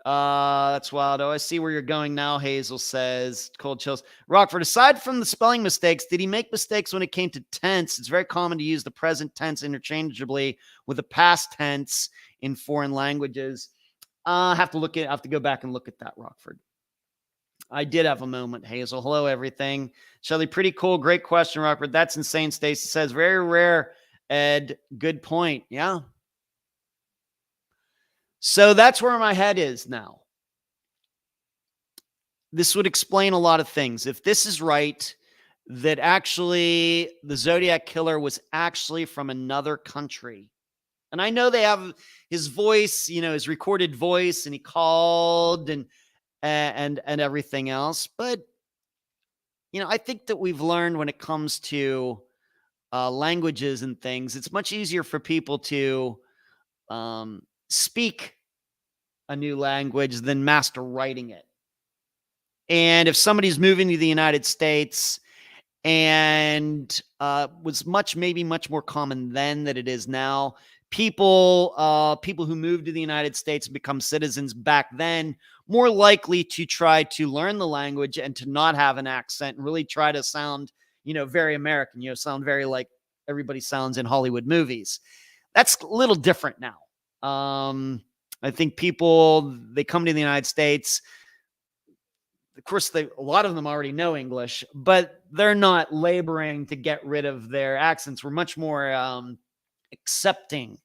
That's wild. Oh, I see where you're going now, Hazel says. Cold chills. Rockford, aside from the spelling mistakes, did he make mistakes when it came to tense? It's very common to use the present tense interchangeably with the past tense in foreign languages. I have to go back and look at that, Rockford. I did have a moment, Hazel. Hello, everything. Shelly, pretty cool. Great question, Rockford. That's insane, Stacy says. Very rare, Ed. Good point. Yeah. So that's where my head is now. This would explain a lot of things. If this is right, that actually the Zodiac Killer was actually from another country. And I know they have his voice, you know, his recorded voice, and he called and everything else. But, you know, I think that we've learned when it comes to languages and things, it's much easier for people to speak a new language than master writing it. And if somebody's moving to the United States, and was much more common then than it is now people who moved to the United States and become citizens back then more likely to try to learn the language and to not have an accent and really try to sound, very American, sound very like everybody sounds in Hollywood movies. That's a little different now. I think they come to the United States. Of course, a lot of them already know English, but they're not laboring to get rid of their accents. We're much more accepting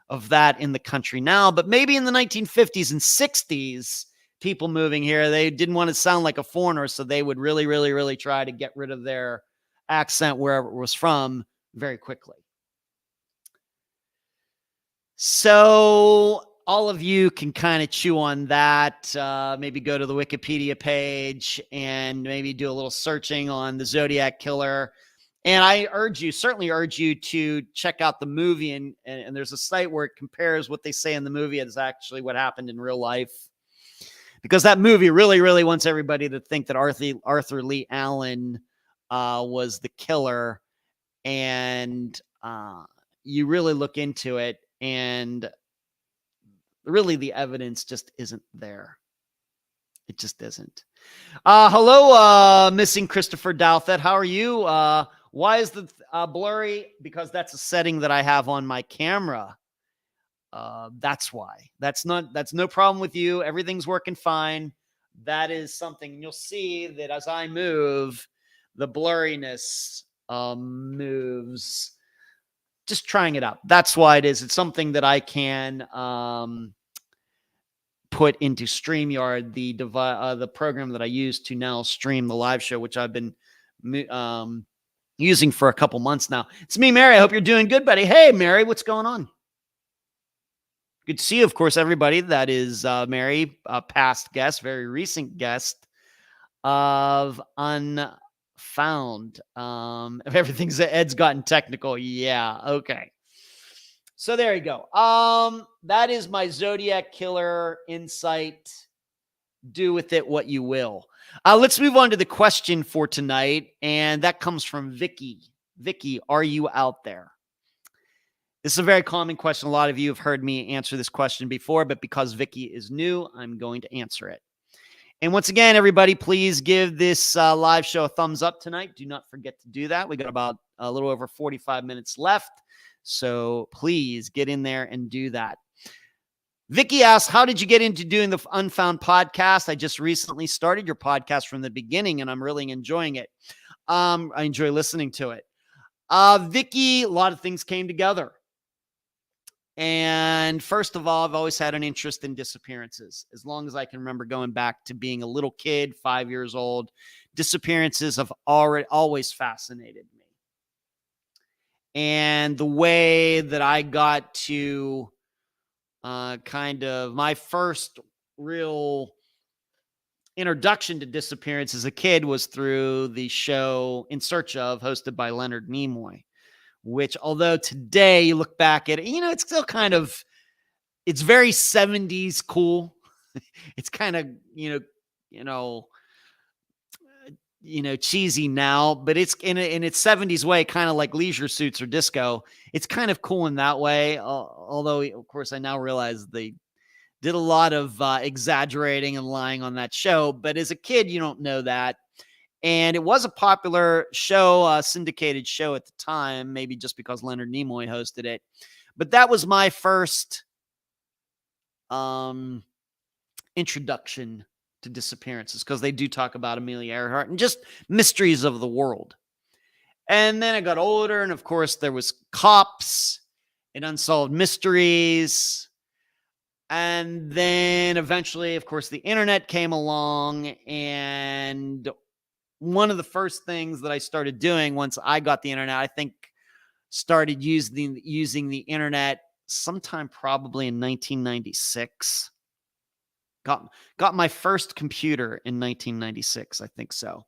of that in the country now. But maybe in the 1950s and 60s, people moving here, they didn't want to sound like a foreigner, so they would really, really, really try to get rid of their accent wherever it was from very quickly. So all of you can kind of chew on that. Maybe go to the Wikipedia page and maybe do a little searching on the Zodiac Killer. And I certainly urge you to check out the movie. And there's a site where it compares what they say in the movie as actually what happened in real life. Because that movie really, really wants everybody to think that Arthur Lee Allen was the killer. And you really look into it, and really the evidence just isn't there. It just isn't. Hello, missing Christopher Douthat. How are you? Why is the blurry? Because that's a setting that I have on my camera. That's why. That's no problem with you. Everything's working fine. That is something you'll see that as I move, the blurriness moves. Just trying it out. That's why it is. It's something that I can put into StreamYard, the program that I use to now stream the live show, which I've been using for a couple months now. It's me, Mary. I hope you're doing good, buddy. Hey, Mary, what's going on? Good to see you, of course, everybody. That is Mary, a past guest, very recent guest of Unfound. If everything's Ed's gotten technical, yeah, okay. So there you go. That is my Zodiac Killer insight. Do with it what you will. Let's move on to the question for tonight, and that comes from Vicky. Vicky, are you out there? This is a very common question. A lot of you have heard me answer this question before, but because Vicky is new, I'm going to answer it. And once again, everybody, please give this live show a thumbs up tonight. Do not forget to do that. We got about a little over 45 minutes left. So please get in there and do that. Vicky asks, how did you get into doing the Unfound podcast? I just recently started your podcast from the beginning, and I'm really enjoying it. I enjoy listening to it. Vicky, a lot of things came together. And first of all, I've always had an interest in disappearances. As long as I can remember going back to being a little kid, 5 years old, disappearances have always fascinated me. And the way that I got to kind of my first real introduction to disappearance as a kid was through the show In Search Of, hosted by Leonard Nimoy, which, although today you look back at it, it's still kind of, it's very 70s cool. It's kind of, cheesy now, but it's in its 70s way, kind of like Leisure Suits or Disco. It's kind of cool in that way. Although, of course, I now realize they did a lot of exaggerating and lying on that show. But as a kid, you don't know that. And it was a popular show, syndicated show at the time, maybe just because Leonard Nimoy hosted it. But that was my first introduction to disappearances, because they do talk about Amelia Earhart and just mysteries of the world. And then I got older, and of course there was Cops and Unsolved Mysteries. And then eventually, of course, the internet came along, and one of the first things that I started doing once I got the internet, I think started using the internet sometime probably in 1996. Got my first computer in 1996, I think so.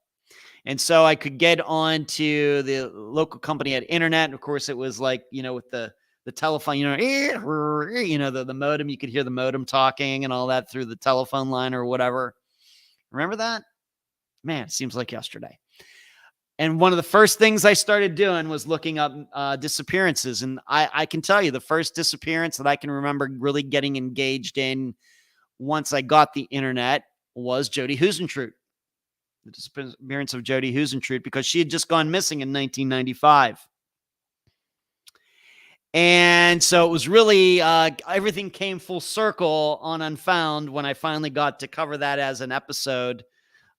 And so I could get on to the local company at internet. And of course, it was like, with the telephone, the modem, you could hear the modem talking and all that through the telephone line or whatever. Remember that? Man, it seems like yesterday. And one of the first things I started doing was looking up disappearances. And I can tell you the first disappearance that I can remember really getting engaged in once I got the internet was Jodi Huisentruit. The disappearance of Jodi Huisentruit, because she had just gone missing in 1995. And so it was really, everything came full circle on Unfound when I finally got to cover that as an episode.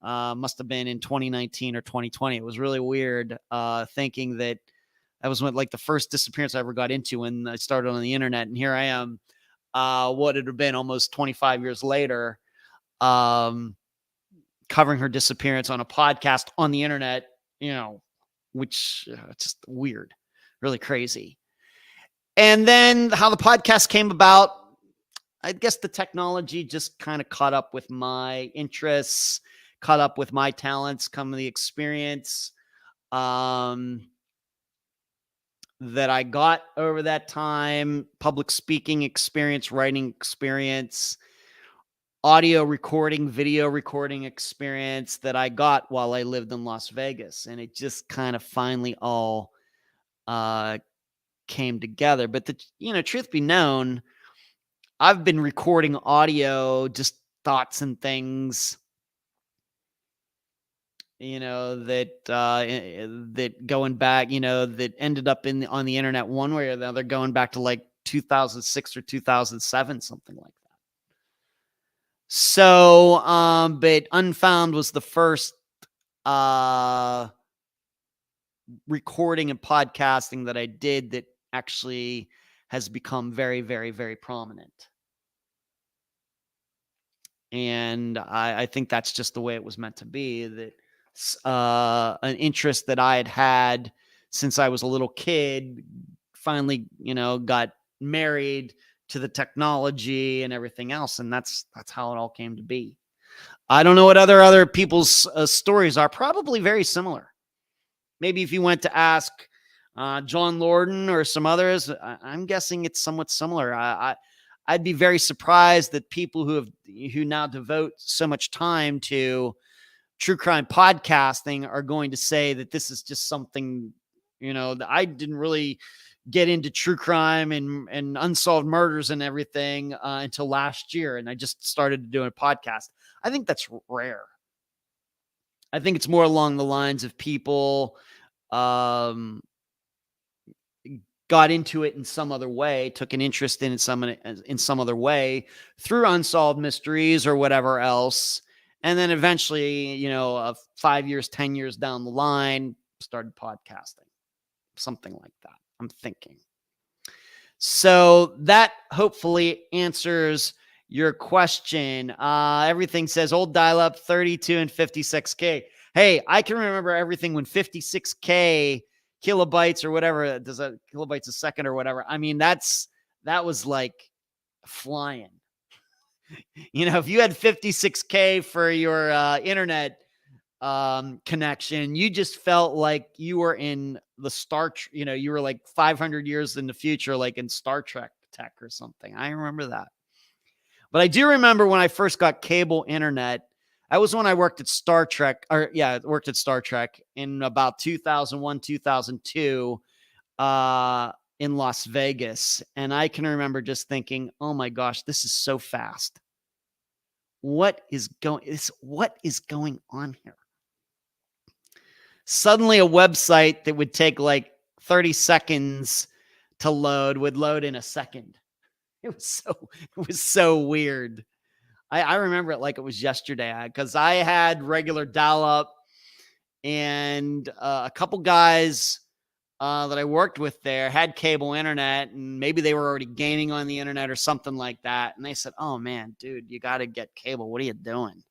Must have been in 2019 or 2020. It was really weird thinking that was like the first disappearance I ever got into when I started on the internet. And here I am, what it had been almost 25 years later, covering her disappearance on a podcast on the internet, which just weird, really crazy. And then how the podcast came about, I guess the technology just kind of caught up with my interests, caught up with my talents, come the experience that I got over that time, public speaking experience, writing experience, audio recording, video recording experience that I got while I lived in Las Vegas. And it just kind of finally all came together. But truth be known, I've been recording audio, just thoughts and things, that going back, that ended up on the internet one way or the other, going back to like 2006 or 2007, something like that. So, but Unfound was the first recording and podcasting that I did that actually has become very, very, very prominent. And I think that's just the way it was meant to be, that an interest that I had since I was a little kid finally, got married to the technology and everything else. And that's how it all came to be. I don't know what other people's stories are. Probably very similar. Maybe if you went to ask John Lorden or some others, I'm guessing it's somewhat similar. I'd be very surprised that people who now devote so much time to true crime podcasting are going to say that this is just something, that I didn't really get into true crime and unsolved murders and everything until last year. And I just started doing a podcast. I think that's rare. I think it's more along the lines of people got into it in some other way, took an interest in some other way through unsolved mysteries or whatever else. And then eventually, 5 years, 10 years down the line, started podcasting, something like that. I'm thinking. So that hopefully answers your question. Everything says old dial-up, 32 and 56K. Hey, I can remember everything when 56K kilobytes or whatever, does that kilobytes a second or whatever. I mean, that was like flying. If you had 56K for your internet connection, you just felt like you were in the you were like 500 years in the future, like in Star Trek tech or something. I remember that. But I do remember when I first got cable internet, that was when I worked at Star Trek, worked at Star Trek in about 2001, 2002, in Las Vegas. And I can remember just thinking, oh my gosh, this is so fast. What is going on here? Suddenly a website that would take like 30 seconds to load would load in a second. It was so weird. I remember it like it was yesterday because I had regular dial-up and a couple guys that I worked with there had cable internet, and maybe they were already gaming on the internet or something like that. And they said, oh man, dude, you got to get cable. What are you doing?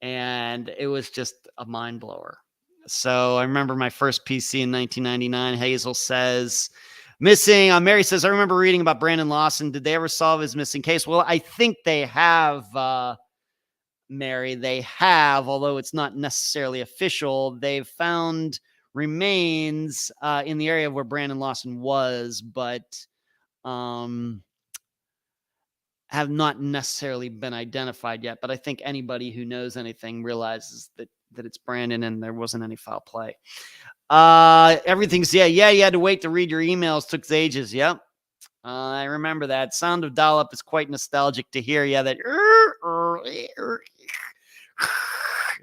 And it was just a mind blower. So I remember my first PC in 1999. Hazel says, missing. Mary says, I remember reading about Brandon Lawson. Did they ever solve his missing case? Well, I think they have, Mary. They have, although it's not necessarily official. They've found remains in the area where Brandon Lawson was, but have not necessarily been identified yet. But I think anybody who knows anything realizes that that it's Brandon and there wasn't any foul play. Everything's, you had to wait to read your emails. Took ages. Yep. I remember that. Sound of dial-up is quite nostalgic to hear. Yeah,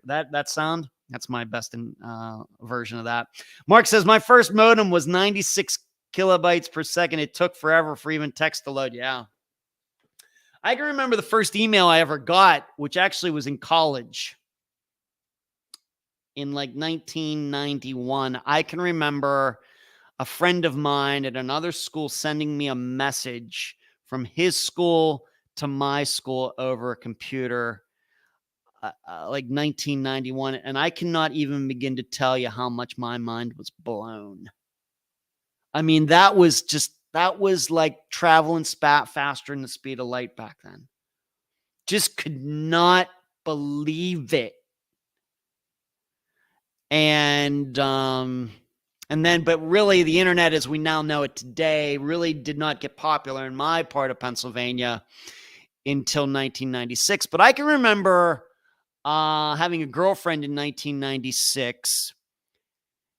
that sound. That's my best version of that. Mark says, my first modem was 96 kilobytes per second. It took forever for even text to load. Yeah. I can remember the first email I ever got, which actually was in college in like 1991. I can remember a friend of mine at another school sending me a message from his school to my school over a computer, like 1991. And I cannot even begin to tell you how much my mind was blown. I mean, that was like traveling faster than the speed of light back then. Just could not believe it. And then, but really the internet as we now know it today really did not get popular in my part of Pennsylvania until 1996. But I can remember having a girlfriend in 1996.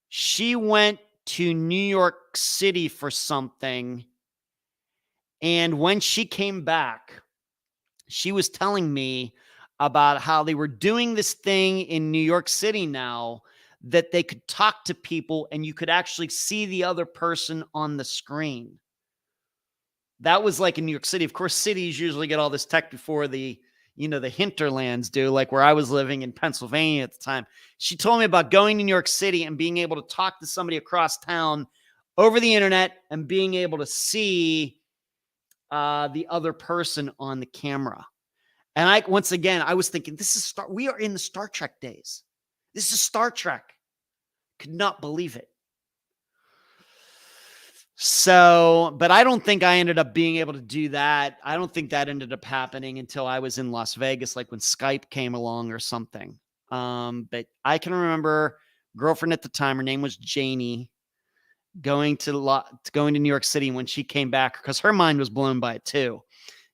She went to New York City for something. And when she came back, she was telling me about how they were doing this thing in New York City now that they could talk to people and you could actually see the other person on the screen. That was like in New York City. Of course, cities usually get all this tech before the hinterlands do, like where I was living in Pennsylvania at the time. She told me about going to New York City and being able to talk to somebody across town over the internet and being able to see the other person on the camera. And I was thinking, we are in the Star Trek days. This is Star Trek. Could not believe it. So, but I don't think I ended up being able to do that. I don't think that ended up happening until I was in Las Vegas, like when Skype came along or something. But I can remember girlfriend at the time, her name was Janie, going to New York City when she came back because her mind was blown by it too.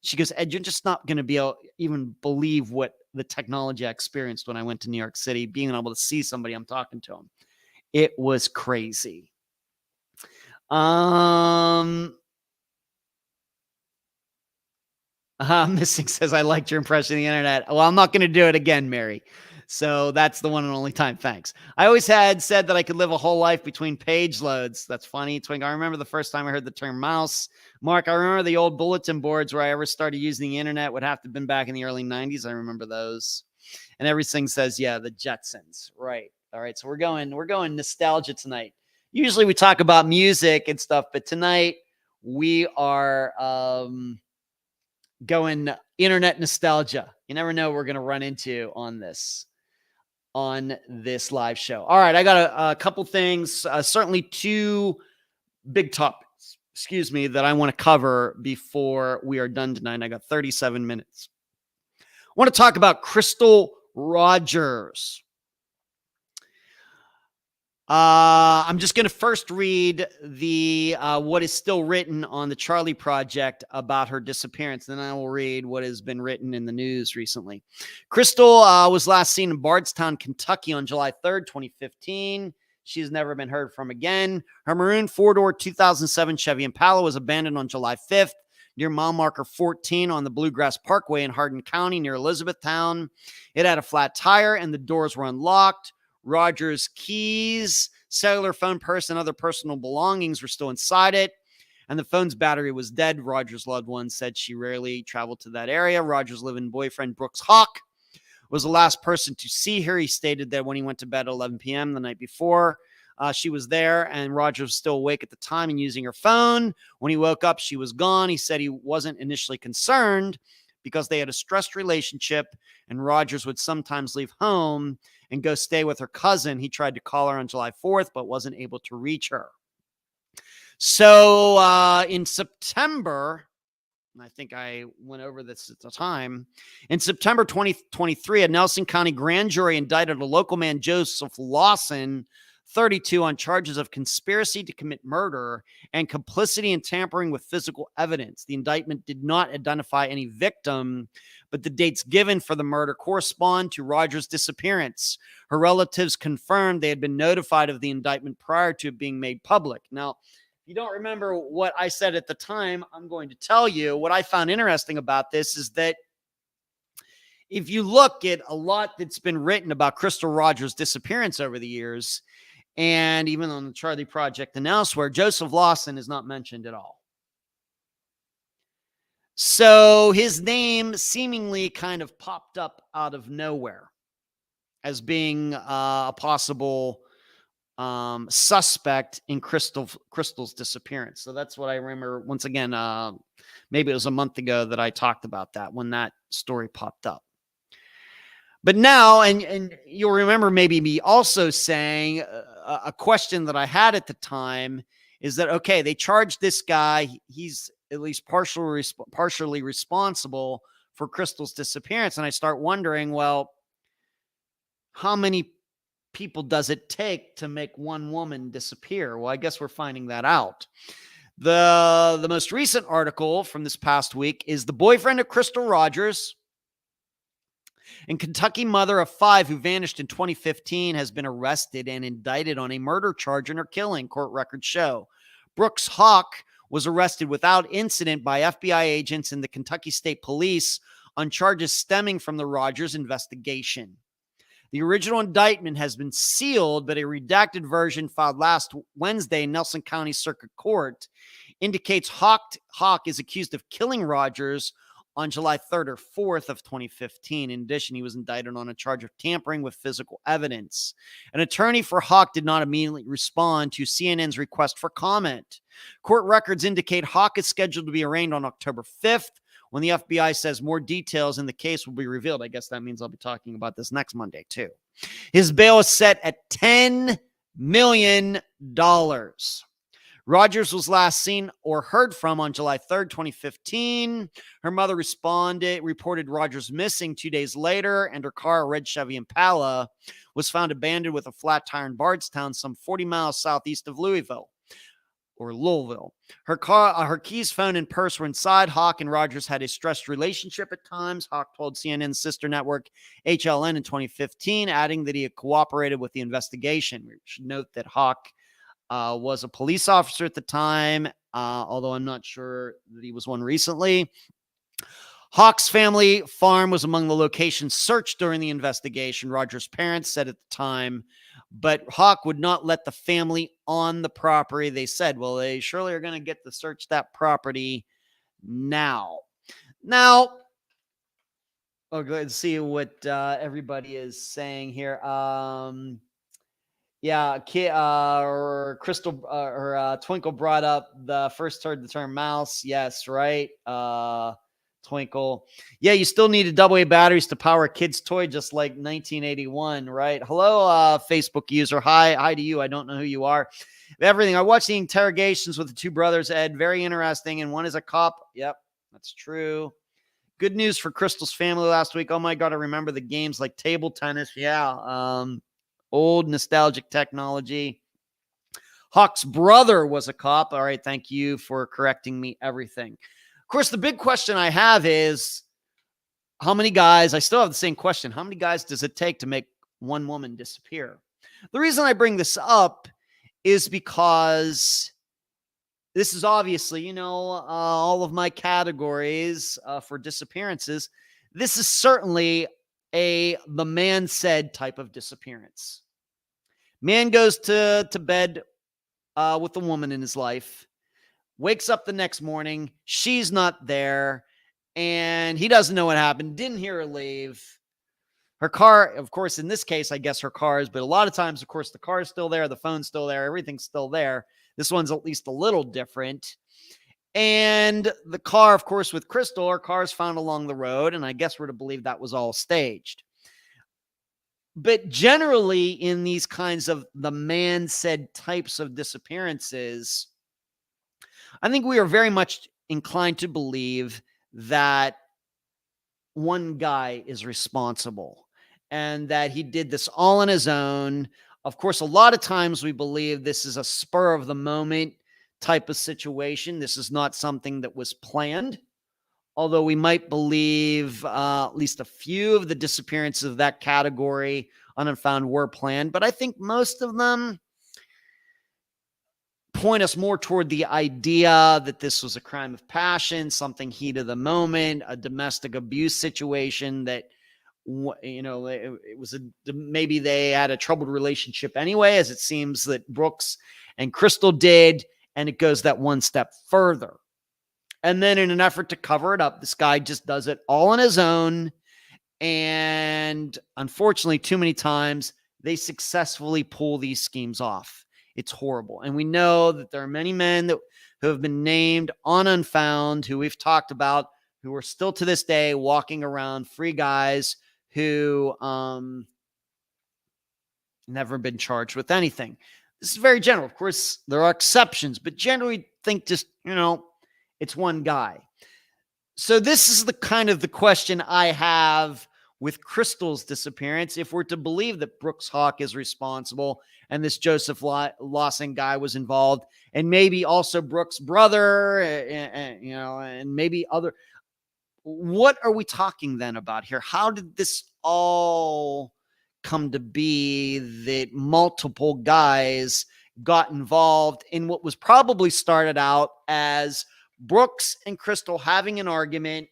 She goes, Ed, you're just not going to be able to even believe what the technology I experienced when I went to New York City, being able to see somebody I'm talking to them. It was crazy. Missing says, I liked your impression of the internet. Well, I'm not going to do it again, Mary. So that's the one and only time. Thanks. I always had said that I could live a whole life between page loads. That's funny. Twink, I remember the first time I heard the term mouse. Mark, I remember the old bulletin boards where I ever started using the internet would have to have been back in the early 90s. I remember those. And everything says, yeah, the Jetsons. Right. All right. So we're going nostalgia tonight. Usually we talk about music and stuff, but tonight we are going internet nostalgia. You never know what we're going to run into on this live show. All right. I got a couple things, certainly two big topics, that I want to cover before we are done tonight. I got 37 minutes. I want to talk about Crystal Rogers. I'm just going to first read the what is still written on the Charlie Project about her disappearance. Then I will read what has been written in the news recently. Crystal was last seen in Bardstown, Kentucky on July 3rd, 2015. She's never been heard from again. Her maroon four-door 2007 Chevy Impala was abandoned on July 5th near mile marker 14 on the Bluegrass Parkway in Hardin County near Elizabethtown. It had a flat tire and the doors were unlocked. Rogers' keys, cellular phone, purse, and other personal belongings were still inside it, and the phone's battery was dead. Rogers' loved ones said she rarely traveled to that area. Rogers' live-in boyfriend, Brooks Hawk, was the last person to see her. He stated that when he went to bed at 11 p.m. the night before, she was there, and Rogers was still awake at the time and using her phone. When he woke up, she was gone. He said he wasn't initially concerned because they had a stressed relationship, and Rogers would sometimes leave home and go stay with her cousin. He tried to call her on July 4th, but wasn't able to reach her. So in September, and I think I went over this at the time, in September 2023, a Nelson County grand jury indicted a local man, Joseph Lawson, 32 on charges of conspiracy to commit murder and complicity in tampering with physical evidence. The indictment did not identify any victim, but the dates given for the murder correspond to Rogers' disappearance. Her relatives confirmed they had been notified of the indictment prior to it being made public. Now, if you don't remember what I said at the time, I'm going to tell you what I found interesting about this is that if you look at a lot that's been written about Crystal Rogers' disappearance over the years, and even on the Charlie Project and elsewhere, Joseph Lawson is not mentioned at all. So his name seemingly kind of popped up out of nowhere as being a possible suspect in Crystal's disappearance. So that's what I remember. Once again, maybe it was a month ago that I talked about that when that story popped up. But now, and you'll remember maybe me also saying a question that I had at the time is that, okay, they charged this guy. He's at least partially responsible for Crystal's disappearance. And I start wondering, well, how many people does it take to make one woman disappear? Well, I guess we're finding that out. The most recent article from this past week is the boyfriend of Crystal Rogers and Kentucky mother of 5 who vanished in 2015 has been arrested and indicted on a murder charge in her killing, court records show. Brooks Hawk was arrested without incident by FBI agents and the Kentucky State Police on charges stemming from the Rogers investigation. The original indictment has been sealed, but a redacted version filed last Wednesday in Nelson County Circuit Court indicates Hawk is accused of killing Rogers on July 3rd or 4th of 2015. In addition, he was indicted on a charge of tampering with physical evidence. An attorney for Hawk did not immediately respond to CNN's request for comment. Court records indicate Hawk is scheduled to be arraigned on October 5th, when the FBI says more details in the case will be revealed. I guess that means I'll be talking about this next Monday, too. His bail is set at $10 million. Rogers was last seen or heard from on July 3rd, 2015. Her mother reported Rogers missing 2 days later, and her car, a red Chevy Impala, was found abandoned with a flat tire in Bardstown, some 40 miles southeast of Louisville. Her keys, phone, and purse were inside. Hawk and Rogers had a stressed relationship at times. Hawk told CNN's sister network HLN in 2015, adding that he had cooperated with the investigation. We should note that Hawk was a police officer at the time, although I'm not sure that he was one recently. Hawk's family farm was among the locations searched during the investigation, Rogers' parents said at the time, but Hawk would not let the family on the property. They said, well, they surely are going to get to search that property now. Now, let's see what everybody is saying here. Crystal or Twinkle brought up the first heard the term mouse. Yes, right. Twinkle. Yeah, you still need AA batteries to power a kid's toy, just like 1981, right? Hello, Facebook user. Hi to you. I don't know who you are. Everything. I watched the interrogations with the two brothers, Ed. Very interesting. And one is a cop. Yep, that's true. Good news for Crystal's family last week. Oh my God, I remember the games like table tennis. Yeah. Old nostalgic technology. Hawk's brother was a cop. All right. Thank you for correcting me. Everything. Of course, the big question I have is how many guys, I still have the same question. How many guys does it take to make one woman disappear? The reason I bring this up is because this is obviously, all of my categories for disappearances. This is certainly the man said type of disappearance. Man goes to bed with a woman in his life, wakes up the next morning, she's not there, and he doesn't know what happened, didn't hear her leave. Her car, of course, in this case, I guess her car is, but a lot of times, of course, the car is still there, the phone's still there, everything's still there. This one's at least a little different. And the car, of course, with Crystal, her car is found along the road, and I guess we're to believe that was all staged. But generally, in these kinds of the man said types of disappearances, I think we are very much inclined to believe that one guy is responsible and that he did this all on his own. Of course, a lot of times we believe this is a spur of the moment type of situation. This is not something that was planned, although we might believe at least a few of the disappearances of that category on Unfound were planned. But I think most of them point us more toward the idea that this was a crime of passion, something heat of the moment, a domestic abuse situation that, it was maybe they had a troubled relationship anyway, as it seems that Brooks and Crystal did, and it goes that one step further. And then in an effort to cover it up, this guy just does it all on his own. And unfortunately, too many times they successfully pull these schemes off. It's horrible. And we know that there are many men who have been named on Unfound, who we've talked about, who are still to this day walking around, free guys who never been charged with anything. This is very general. Of course, there are exceptions, but generally think just, it's one guy. So this is the kind of the question I have with Crystal's disappearance. If we're to believe that Brooks Hawk is responsible and this Joseph Lawson guy was involved, and maybe also Brooks' brother, and maybe other, what are we talking then about here? How did this all come to be that multiple guys got involved in what was probably started out as Brooks and Crystal having an argument?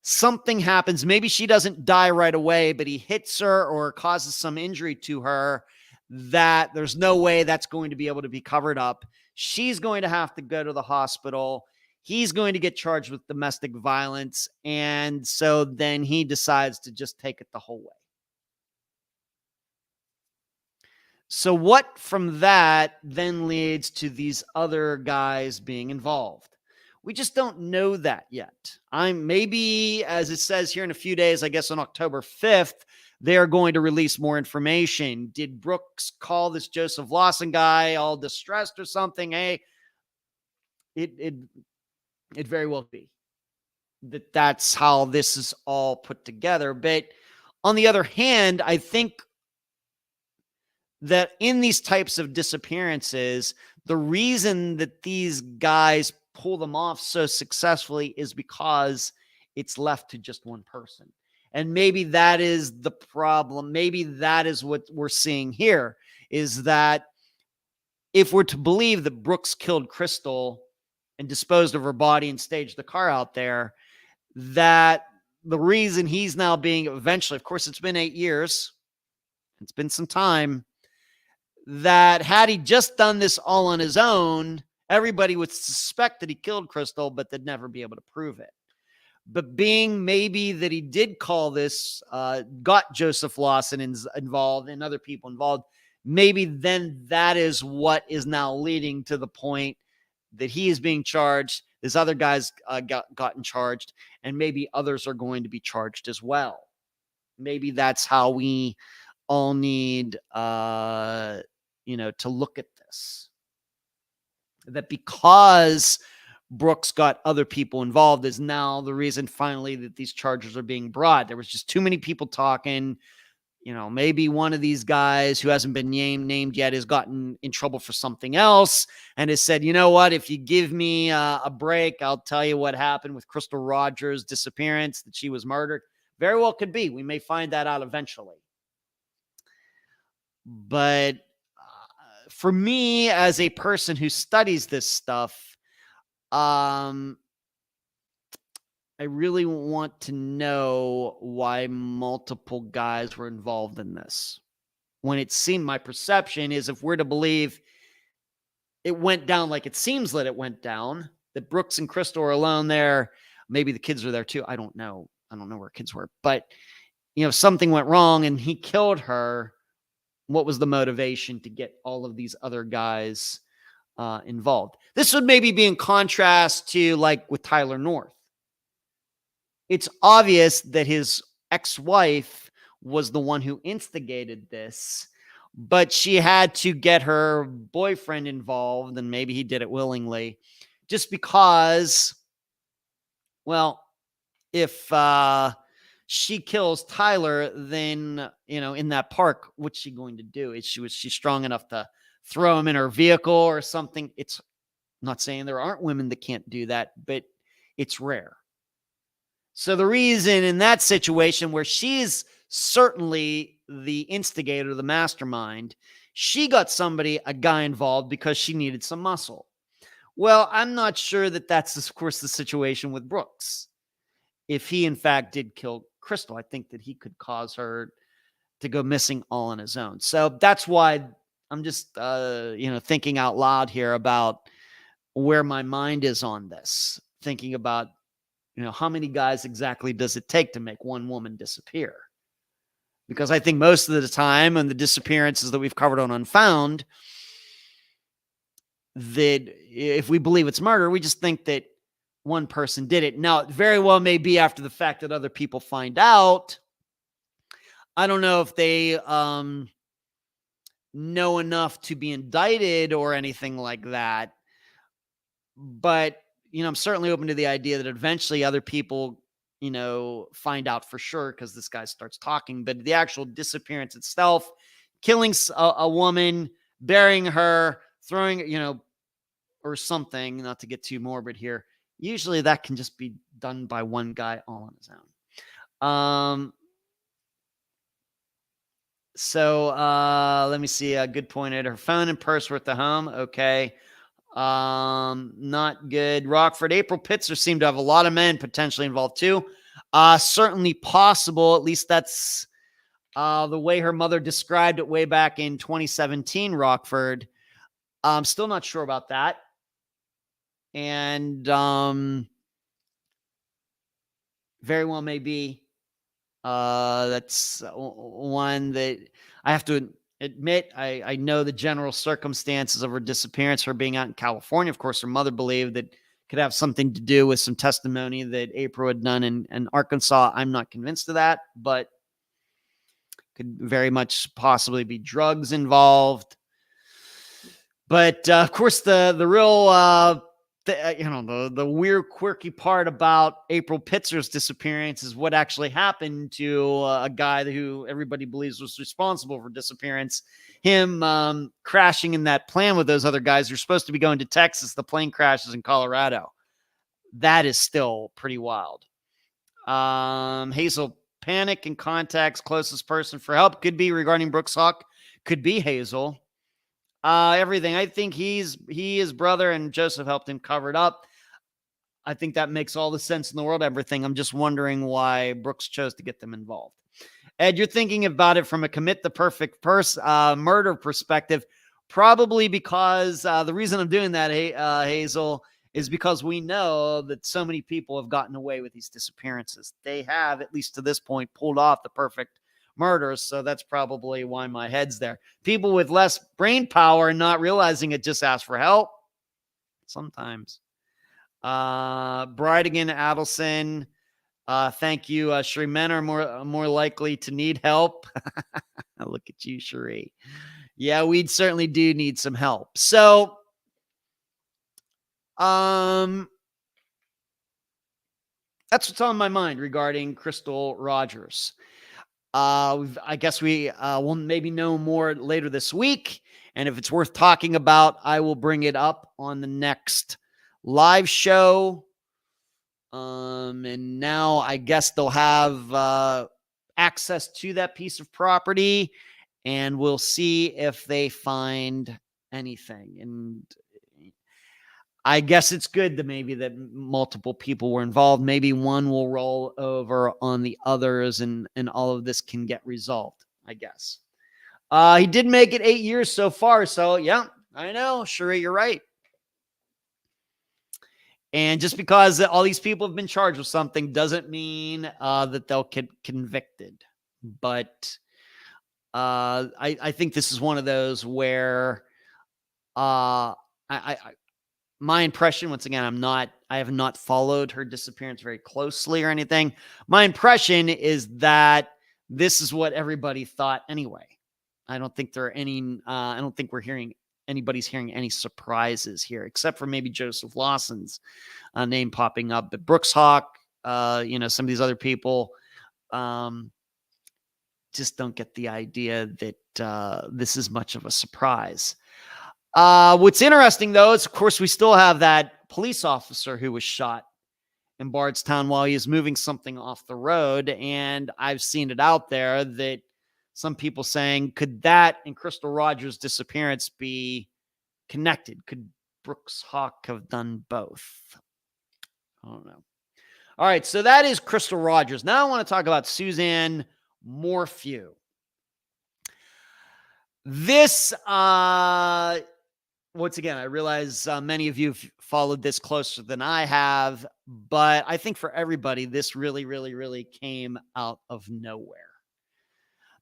Something happens. Maybe she doesn't die right away, but he hits her or causes some injury to her that there's no way that's going to be able to be covered up. She's going to have to go to the hospital. He's going to get charged with domestic violence. And so then he decides to just take it the whole way. So what from that then leads to these other guys being involved? We just don't know that yet. Maybe, as it says here in a few days, I guess on October 5th, they're going to release more information. Did Brooks call this Joseph Lawson guy all distressed or something? Hey, it very well be that's how this is all put together. But on the other hand, I think that in these types of disappearances, the reason that these guys pull them off so successfully is because it's left to just one person. And maybe that is the problem. Maybe that is what we're seeing here, is that if we're to believe that Brooks killed Crystal and disposed of her body and staged the car out there, that the reason he's now being eventually, of course, it's been 8 years, it's been some time, that had he just done this all on his own, everybody would suspect that he killed Crystal, but they'd never be able to prove it. But being maybe that he did call this, got Joseph Lawson involved and other people involved, maybe then that is what is now leading to the point that he is being charged. This other guys gotten charged, and maybe others are going to be charged as well. Maybe that's how we all need, to look at this. That because Brooks got other people involved is now the reason finally that these charges are being brought. There was just too many people talking. Maybe one of these guys who hasn't been named yet has gotten in trouble for something else and has said, you know what, if you give me a break, I'll tell you what happened with Crystal Rogers' disappearance, that she was murdered. Very well could be. We may find that out eventually. But for me, as a person who studies this stuff, I really want to know why multiple guys were involved in this. When it seemed, my perception is, if we're to believe it went down like it seems that it went down, that Brooks and Crystal are alone there. Maybe the kids are there too. I don't know. I don't know where kids were. But, something went wrong and he killed her. What was the motivation to get all of these other guys involved? This would maybe be in contrast to like with Tyler North. It's obvious that his ex-wife was the one who instigated this, but she had to get her boyfriend involved, and maybe he did it willingly, just because, well, if she kills Tyler, then, in that park, what's she going to do? Was she strong enough to throw him in her vehicle or something? It's not saying there aren't women that can't do that, but it's rare. So the reason in that situation where she's certainly the instigator, the mastermind, she got a guy involved because she needed some muscle. Well, I'm not sure that that's, of course, the situation with Brooks. If he, in fact, did kill Crystal, I think that he could cause her to go missing all on his own. So that's why I'm just, thinking out loud here about where my mind is on this, thinking about, how many guys exactly does it take to make one woman disappear? Because I think most of the time, and the disappearances that we've covered on Unfound, that if we believe it's murder, we just think that one person did it. Now, it very well may be after the fact that other people find out. I don't know if they know enough to be indicted or anything like that. But, I'm certainly open to the idea that eventually other people, find out for sure because this guy starts talking. But the actual disappearance itself, killing a woman, burying her, throwing, or something, not to get too morbid here, usually that can just be done by one guy all on his own. So let me see. A good point at her phone and purse were at the home. Okay. Not good. Rockford, April Pitzer seemed to have a lot of men potentially involved too. Certainly possible. At least that's the way her mother described it way back in 2017, Rockford. I'm still not sure about that. And very well may be. That's one that I have to admit, I know the general circumstances of her disappearance, her being out in California. Of course, her mother believed that could have something to do with some testimony that April had done in Arkansas. I'm not convinced of that, but could very much possibly be drugs involved. But of course, the real the weird, quirky part about April Pitzer's disappearance is what actually happened to a guy who everybody believes was responsible for disappearance. Him crashing in that plane with those other guys who are supposed to be going to Texas. The plane crashes in Colorado. That is still pretty wild. Hazel panic and contacts closest person for help. Could be regarding Brooks Hawk. Could be Hazel. Everything. I think he, his brother, and Joseph helped him cover it up. I think that makes all the sense in the world. Everything. I'm just wondering why Brooks chose to get them involved. Ed, you're thinking about it from a commit the perfect murder perspective, probably because the reason I'm doing that, Hazel, is because we know that so many people have gotten away with these disappearances. They have, at least to this point, pulled off the perfect murders. So that's probably why my head's there. People with less brain power and not realizing it just ask for help. Sometimes. Bridigan Adelson. Thank you. Cherie, men are more likely to need help. Look at you, Cherie. Yeah, we certainly do need some help. So, that's what's on my mind regarding Crystal Rogers. I guess we will maybe know more later this week. And if it's worth talking about, I will bring it up on the next live show. And now I guess they'll have access to that piece of property, and we'll see if they find anything. And I guess it's good that maybe that multiple people were involved. Maybe one will roll over on the others, and all of this can get resolved, I guess. He did make it 8 years so far. So, yeah, I know. Cherie, you're right. And just because all these people have been charged with something doesn't mean that they'll get convicted. But I think this is one of those where my impression, once again, I have not followed her disappearance very closely or anything. My impression is that this is what everybody thought anyway. I don't think there are any, I don't think anybody's hearing any surprises here, except for maybe Joseph Lawson's name popping up. But Brooks Hawk, some of these other people, just don't get the idea that this is much of a surprise. What's interesting, though, is, of course, we still have that police officer who was shot in Bardstown while he was moving something off the road. And I've seen it out there that some people saying, could that and Crystal Rogers' disappearance be connected? Could Brooks Hawk have done both? I don't know. All right, so that is Crystal Rogers. Now I want to talk about Suzanne Morphew. This, once again, I realize many of you have followed this closer than I have, but I think for everybody, this really came out of nowhere.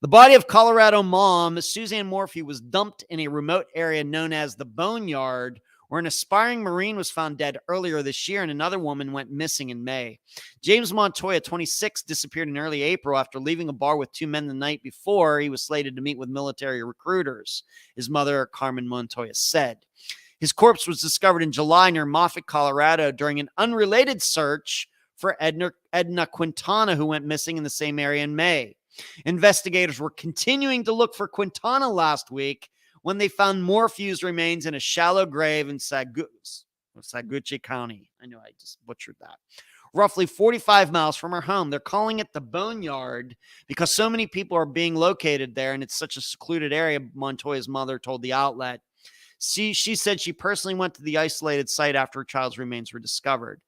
The body of Colorado mom, Suzanne Morphew, was dumped in a remote area known as the Boneyard, where an aspiring Marine was found dead earlier this year and another woman went missing in May. James Montoya, 26, disappeared in early April after leaving a bar with two men the night before he was slated to meet with military recruiters, his mother, Carmen Montoya, said. His corpse was discovered in July near Moffett, Colorado, during an unrelated search for Edna Quintana, who went missing in the same area in May. Investigators were continuing to look for Quintana last week when they found Morphew's remains in a shallow grave in Saguche County. I know I just butchered that. Roughly 45 miles from her home. They're calling it the Boneyard because so many people are being located there, and it's such a secluded area, Montoya's mother told the outlet. She said she personally went to the isolated site after her child's remains were discovered.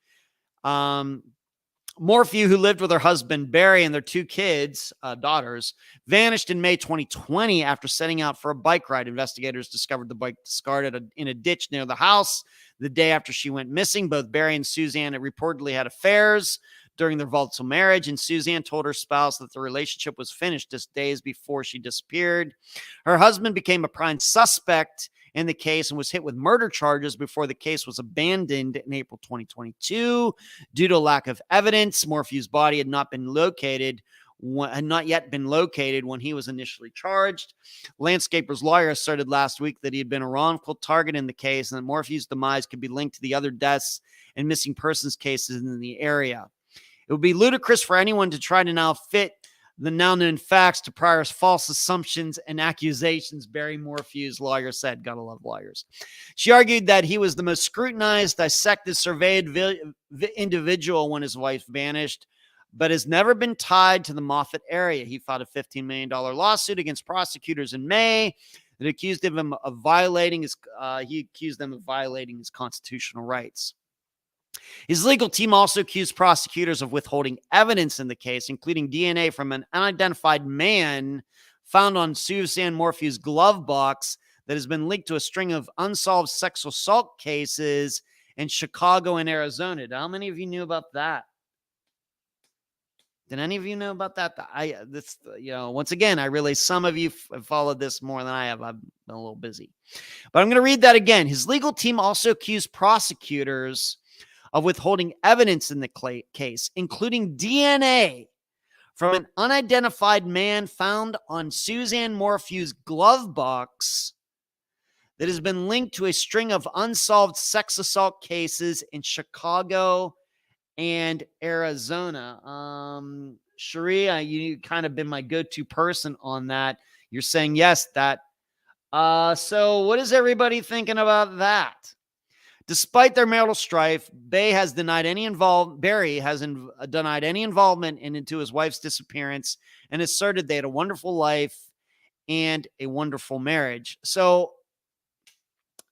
Morphew, who lived with her husband, Barry, and their two kids, daughters, vanished in May 2020 after setting out for a bike ride. Investigators discovered the bike discarded in a ditch near the house the day after she went missing. Both Barry and Suzanne had reportedly had affairs during their volatile marriage, and Suzanne told her spouse that the relationship was finished just days before she disappeared. Her husband became a prime suspect in the case and was hit with murder charges before the case was abandoned in April 2022 due to lack of evidence. Morphew's body had not yet been located when he was initially charged. Landscaper's lawyer asserted last week that he had been a wrongful target in the case and that Morphew's demise could be linked to the other deaths and missing persons cases in the area. It would be ludicrous for anyone to try to now fit the now known facts to prior false assumptions and accusations, Barry Morphew's lawyer said. Gotta love lawyers. She argued that he was the most scrutinized, dissected, surveyed individual when his wife vanished, but has never been tied to the Moffett area. He filed a $15 million lawsuit against prosecutors in May that accused him of violating his constitutional rights. His legal team also accused prosecutors of withholding evidence in the case, including DNA from an unidentified man found on Suzanne Morphew's glove box that has been linked to a string of unsolved sexual assault cases in Chicago and Arizona. How many of you knew about that? Did any of you know about that? Once again, I realize some of you have followed this more than I have. I've been a little busy. But I'm going to read that again. His legal team also accused prosecutors of withholding evidence in the case, including DNA from an unidentified man found on Suzanne Morphew's glove box that has been linked to a string of unsolved sex assault cases in Chicago and Arizona. Sharia, you kind of been my go-to person on that. You're saying yes, that. So what is everybody thinking about that? Despite their marital strife, Barry has denied any involvement into his wife's disappearance and asserted they had a wonderful life and a wonderful marriage. So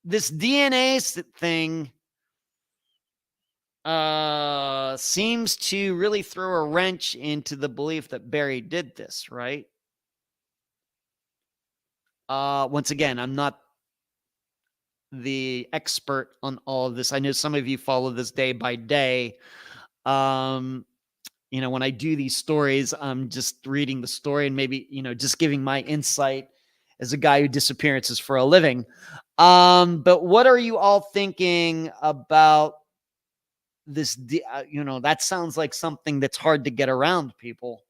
this DNA thing seems to really throw a wrench into the belief that Barry did this, right? Once again, I'm not the expert on all of this. I know some of you follow this day by day. When I do these stories, I'm just reading the story and maybe, just giving my insight as a guy who disappearances for a living. But what are you all thinking about this? That sounds like something that's hard to get around, people.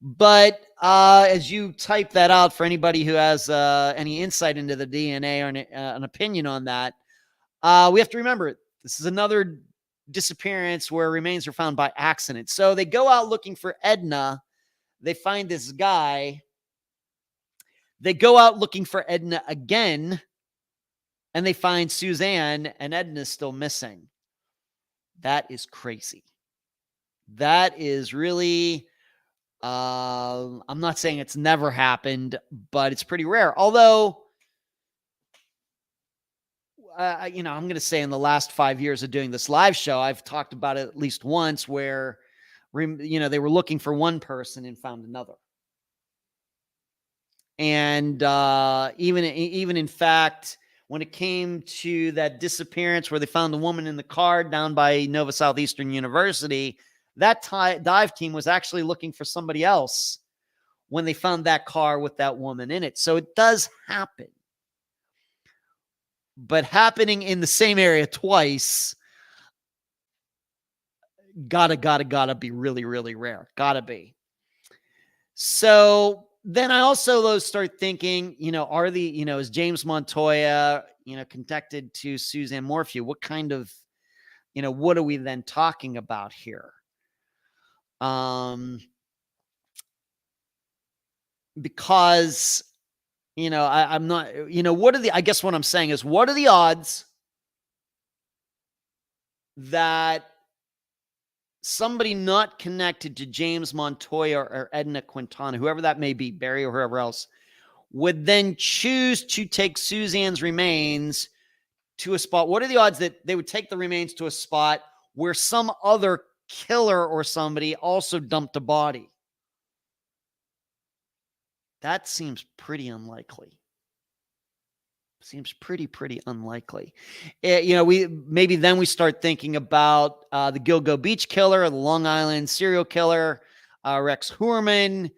But as you type that out for anybody who has any insight into the DNA or an opinion on that, we have to remember this is another disappearance where remains were found by accident. So they go out looking for Edna. They find this guy. They go out looking for Edna again, and they find Suzanne, and Edna's still missing. That is crazy. That is really, I'm not saying it's never happened, but it's pretty rare. Although, I'm going to say in the last 5 years of doing this live show, I've talked about it at least once where, they were looking for one person and found another. And even in fact, when it came to that disappearance where they found the woman in the car down by Nova Southeastern University, that dive team was actually looking for somebody else when they found that car with that woman in it. So it does happen. But happening in the same area twice, gotta be really, really rare. Gotta be. So then I also though start thinking, is James Montoya, connected to Suzanne Morphew? What kind of, what are we then talking about here? Because, I'm not, I guess what I'm saying is, what are the odds that somebody not connected to James Montoya or Edna Quintana, whoever that may be, Barry or whoever else, would then choose to take Suzanne's remains to a spot? What are the odds that they would take the remains to a spot where some other killer or somebody also dumped a body? That seems pretty unlikely. Seems pretty unlikely. We start thinking about the Gilgo Beach killer, the Long Island serial killer, Rex Heuermann.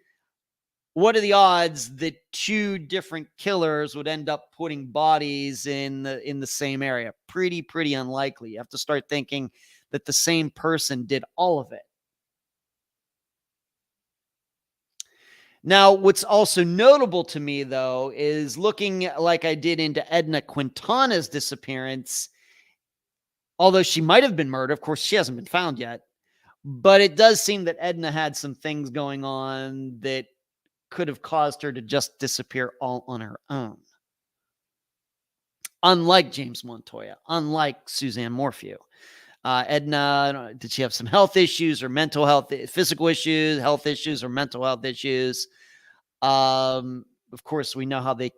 What are the odds that two different killers would end up putting bodies in the same area? Pretty unlikely. You have to start thinking that the same person did all of it. Now, what's also notable to me, though, is looking like I did into Edna Quintana's disappearance, although she might have been murdered. Of course, she hasn't been found yet. But it does seem that Edna had some things going on that could have caused her to just disappear all on her own. Unlike James Montoya, unlike Suzanne Morphew. Edna, did she have some health issues or mental health, physical issues, health issues or mental health issues? Of course, we know how they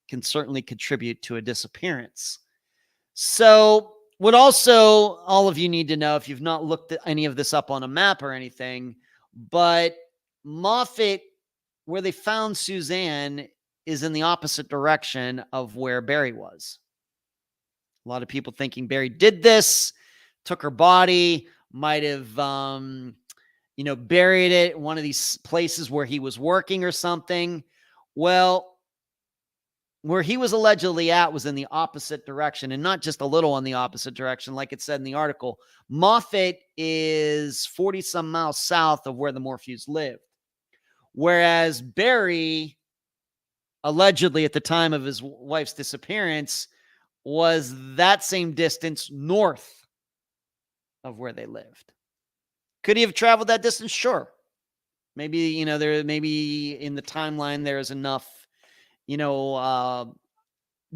can certainly contribute to a disappearance. So what also all of you need to know, if you've not looked at any of this up on a map or anything, but Moffett, where they found Suzanne, is in the opposite direction of where Barry was. A lot of people thinking Barry did this, took her body, might have, buried it in one of these places where he was working or something. Well, where he was allegedly at was in the opposite direction, and not just a little on the opposite direction. Like it said in the article, Moffett is 40 some miles south of where the Morphews lived. Whereas Barry, allegedly at the time of his wife's disappearance, was that same distance north of where they lived. Could he have traveled that distance? Sure. Maybe, maybe in the timeline, there's enough,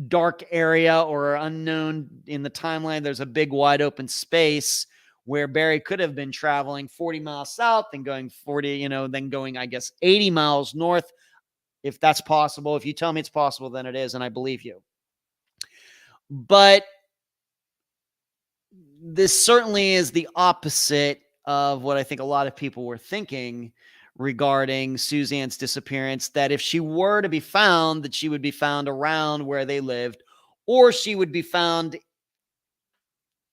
dark area or unknown in the timeline. There's a big wide open space where Barry could have been traveling 40 miles south and going 40, then going, I guess, 80 miles north. If that's possible, if you tell me it's possible, then it is. And I believe you. But this certainly is the opposite of what I think a lot of people were thinking regarding Suzanne's disappearance, that if she were to be found, that she would be found around where they lived, or she would be found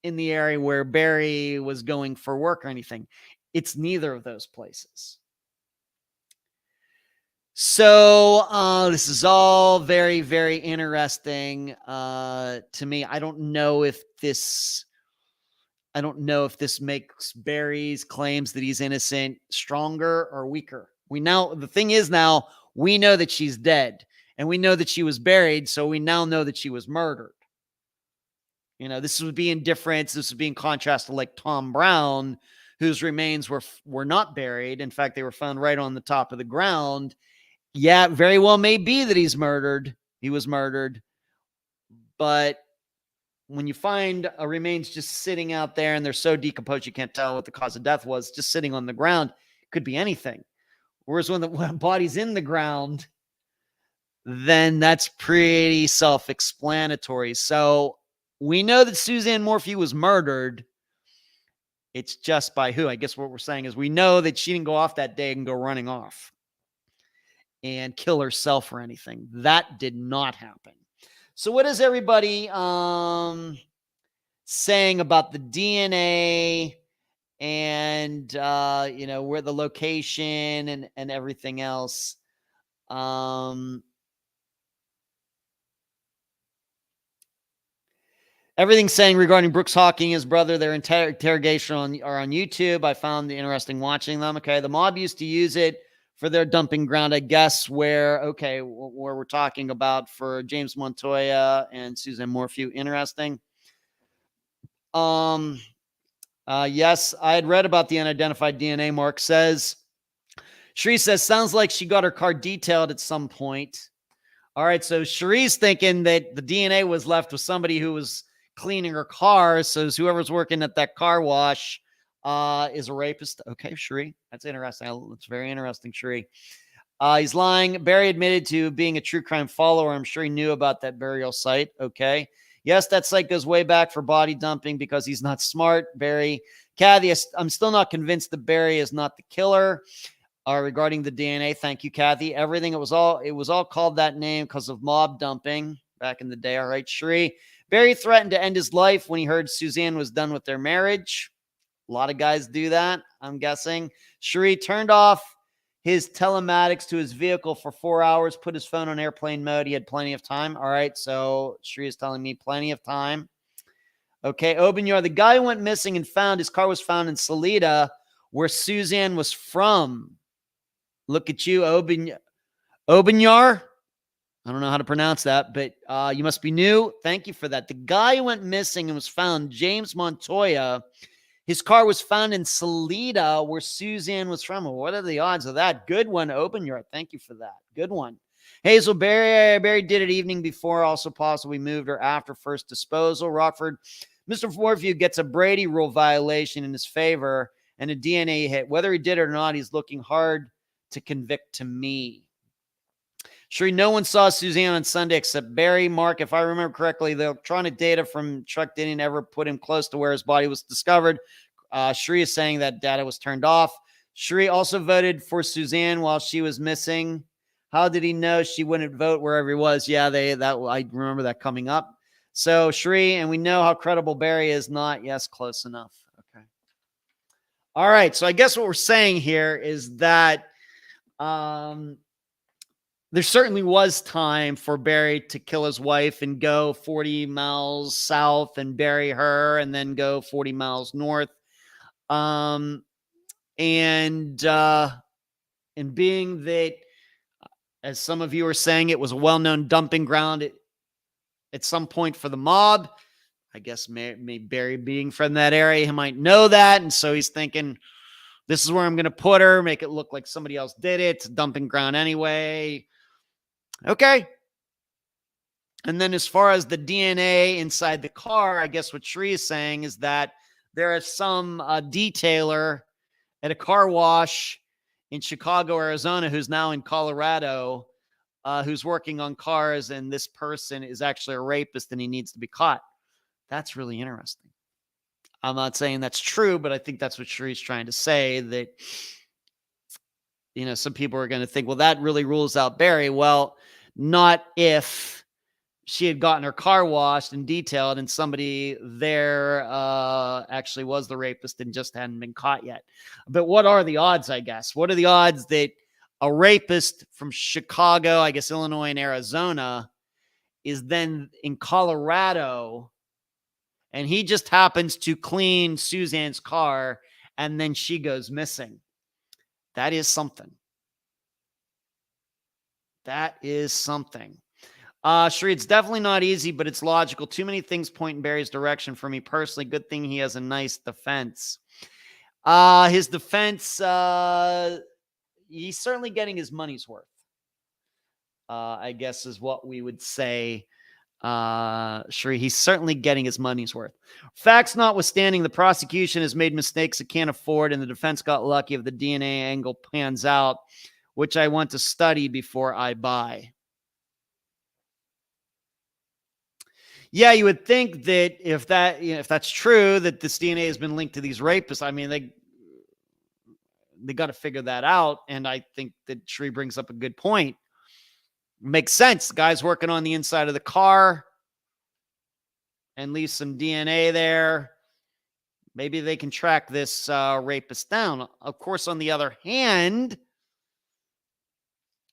in the area where Barry was going for work or anything. It's neither of those places. So this is all very, very interesting to me. I don't know if this makes Barry's claims that he's innocent stronger or weaker. The thing is now we know that she's dead and we know that she was buried. So we now know that she was murdered. This would be in difference. This would be in contrast to like Tom Brown, whose remains were not buried. In fact, they were found right on the top of the ground. Yeah, very well may be that he's murdered. He was murdered. But when you find a remains just sitting out there and they're so decomposed you can't tell what the cause of death was, just sitting on the ground, it could be anything. Whereas when the body's in the ground, then that's pretty self-explanatory. So we know that Suzanne Morphew was murdered. It's just by who? I guess what we're saying is we know that she didn't go off that day and go running off and kill herself or anything. That did not happen. So what is everybody saying about the DNA and, where the location and everything else? Everything saying regarding Brooks Hawking, his brother, their interrogation are on YouTube. I found it interesting watching them. Okay. The mob used to use it for their dumping ground, I guess, where we're talking about for James Montoya and Suzanne Morphew. Interesting. Yes, I had read about the unidentified DNA. Mark says, Cherie says, sounds like she got her car detailed at some point. All right. So Cherie's thinking that the DNA was left with somebody who was cleaning her car. So whoever's working at that car wash is a rapist. Okay, Cherie. That's interesting. That's very interesting, Cherie. He's lying. Barry admitted to being a true crime follower. I'm sure he knew about that burial site. Okay. Yes, that site goes way back for body dumping because he's not smart. Barry. Kathy, I'm still not convinced that Barry is not the killer. Regarding the DNA, thank you, Kathy. Everything, it was all called that name because of mob dumping back in the day. All right, Cherie. Barry threatened to end his life when he heard Suzanne was done with their marriage. A lot of guys do that, I'm guessing. Cherie turned off his telematics to his vehicle for 4 hours, put his phone on airplane mode. He had plenty of time. All right, so Cherie is telling me plenty of time. Okay, Obenyar, the guy who went missing and found, his car was found in Salida, where Suzanne was from. Look at you, Obenyar. I don't know how to pronounce that, but you must be new. Thank you for that. The guy who went missing and was found, James Montoya, his car was found in Salida, where Suzanne was from. What are the odds of that? Good one, Obenyar. Thank you for that. Good one. Hazel, Barry did it evening before, also possibly moved or after first disposal. Rockford, Mr. Morphew gets a Brady rule violation in his favor and a DNA hit. Whether he did it or not, he's looking hard to convict to me. Sure, no one saw Suzanne on Sunday except Barry. Mark, if I remember correctly, the electronic data from truck didn't ever put him close to where his body was discovered. Shree is saying that data was turned off. Shree also voted for Suzanne while she was missing. How did he know she wouldn't vote wherever he was? Yeah, I remember that coming up. So Shree, and we know how credible Barry is not. Yes, close enough. Okay. All right. So I guess what we're saying here is that there certainly was time for Barry to kill his wife and go 40 miles south and bury her and then go 40 miles north. And being that, as some of you are saying, it was a well-known dumping ground at some point for the mob. I guess maybe Barry being from that area, he might know that. And so he's thinking, this is where I'm going to put her, make it look like somebody else did it. It's a dumping ground anyway. Okay. And then as far as the DNA inside the car, I guess what Shree is saying is that there is some detailer at a car wash in Chicago, Arizona, who's now in Colorado, who's working on cars, and this person is actually a rapist and he needs to be caught. That's really interesting. I'm not saying that's true, but I think that's what Shree's trying to say, that, some people are going to think, well, that really rules out Barry. Well, not if she had gotten her car washed and detailed and somebody there actually was the rapist and just hadn't been caught yet. But what are the odds, I guess? What are the odds that a rapist from Chicago, I guess Illinois and Arizona, is then in Colorado and he just happens to clean Suzanne's car and then she goes missing? That is something. That is something. Sure, it's definitely not easy, but it's logical. Too many things point in Barry's direction for me personally. Good thing he has a nice defense. His defense, he's certainly getting his money's worth. I guess is what we would say. Sure, he's certainly getting his money's worth. Facts notwithstanding, the prosecution has made mistakes it can't afford, and the defense got lucky if the DNA angle pans out, which I want to study before I buy. Yeah, you would think that if that's true, that this DNA has been linked to these rapists. I mean, they got to figure that out, and I think that Shree brings up a good point. Makes sense. The guy's working on the inside of the car and leaves some DNA there. Maybe they can track this rapist down. Of course, on the other hand,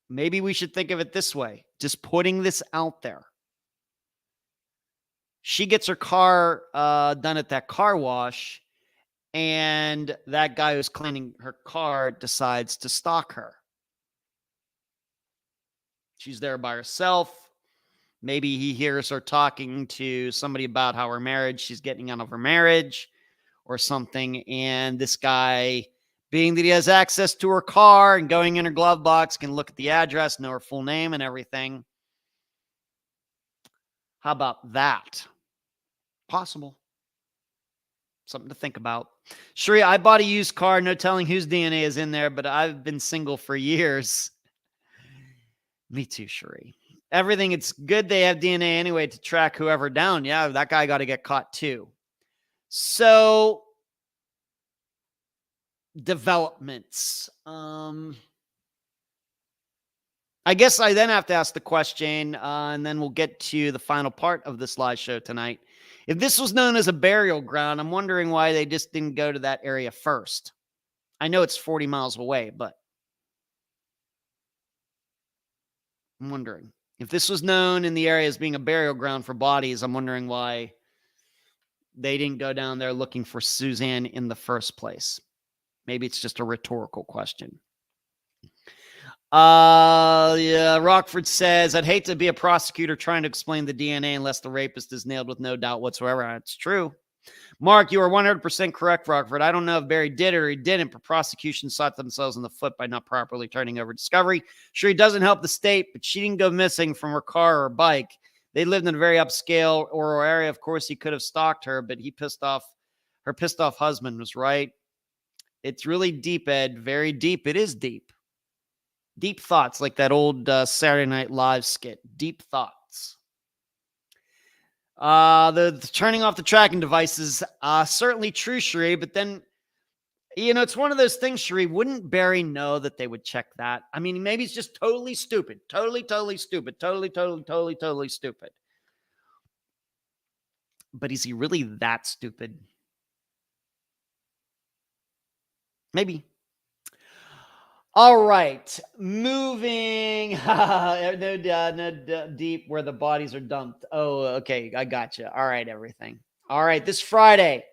maybe we should think of it this way. Just putting this out there. She gets her car done at that car wash, and that guy who's cleaning her car decides to stalk her. She's there by herself. Maybe he hears her talking to somebody about how she's getting out of her marriage or something. And this guy, being that he has access to her car and going in her glove box, can look at the address, know her full name and everything. How about that? Possible. Something to think about. Shree, I bought a used car. No telling whose DNA is in there, but I've been single for years. Me too, Sheree. Everything, it's good they have DNA anyway to track whoever down. Yeah, that guy got to get caught too. So, developments. I guess I then have to ask the question, and then we'll get to the final part of this live show tonight. If this was known as a burial ground, I'm wondering why they just didn't go to that area first. I know it's 40 miles away, but I'm wondering. If this was known in the area as being a burial ground for bodies, I'm wondering why they didn't go down there looking for Suzanne in the first place. Maybe it's just a rhetorical question. Yeah, Rockford says, I'd hate to be a prosecutor trying to explain the DNA unless the rapist is nailed with no doubt whatsoever. That's true. Mark, you are 100% correct, Rockford. I don't know if Barry did it or he didn't, but prosecution shot themselves in the foot by not properly turning over discovery. Sure, he doesn't help the state, but she didn't go missing from her car or bike. They lived in a very upscale rural area. Of course, he could have stalked her, but her pissed off husband was right. It's really deep, Ed. Very deep. It is deep. Deep thoughts, like that old Saturday Night Live skit. Deep thoughts. The turning off the tracking devices, certainly true, Sheree, but then, it's one of those things, Sheree, wouldn't Barry know that they would check that? I mean, maybe he's just totally stupid. Totally stupid. Totally stupid. But is he really that stupid? Maybe. All right, moving no deep where the bodies are dumped. Oh, okay, I gotcha. All right, everything. All right, this Friday.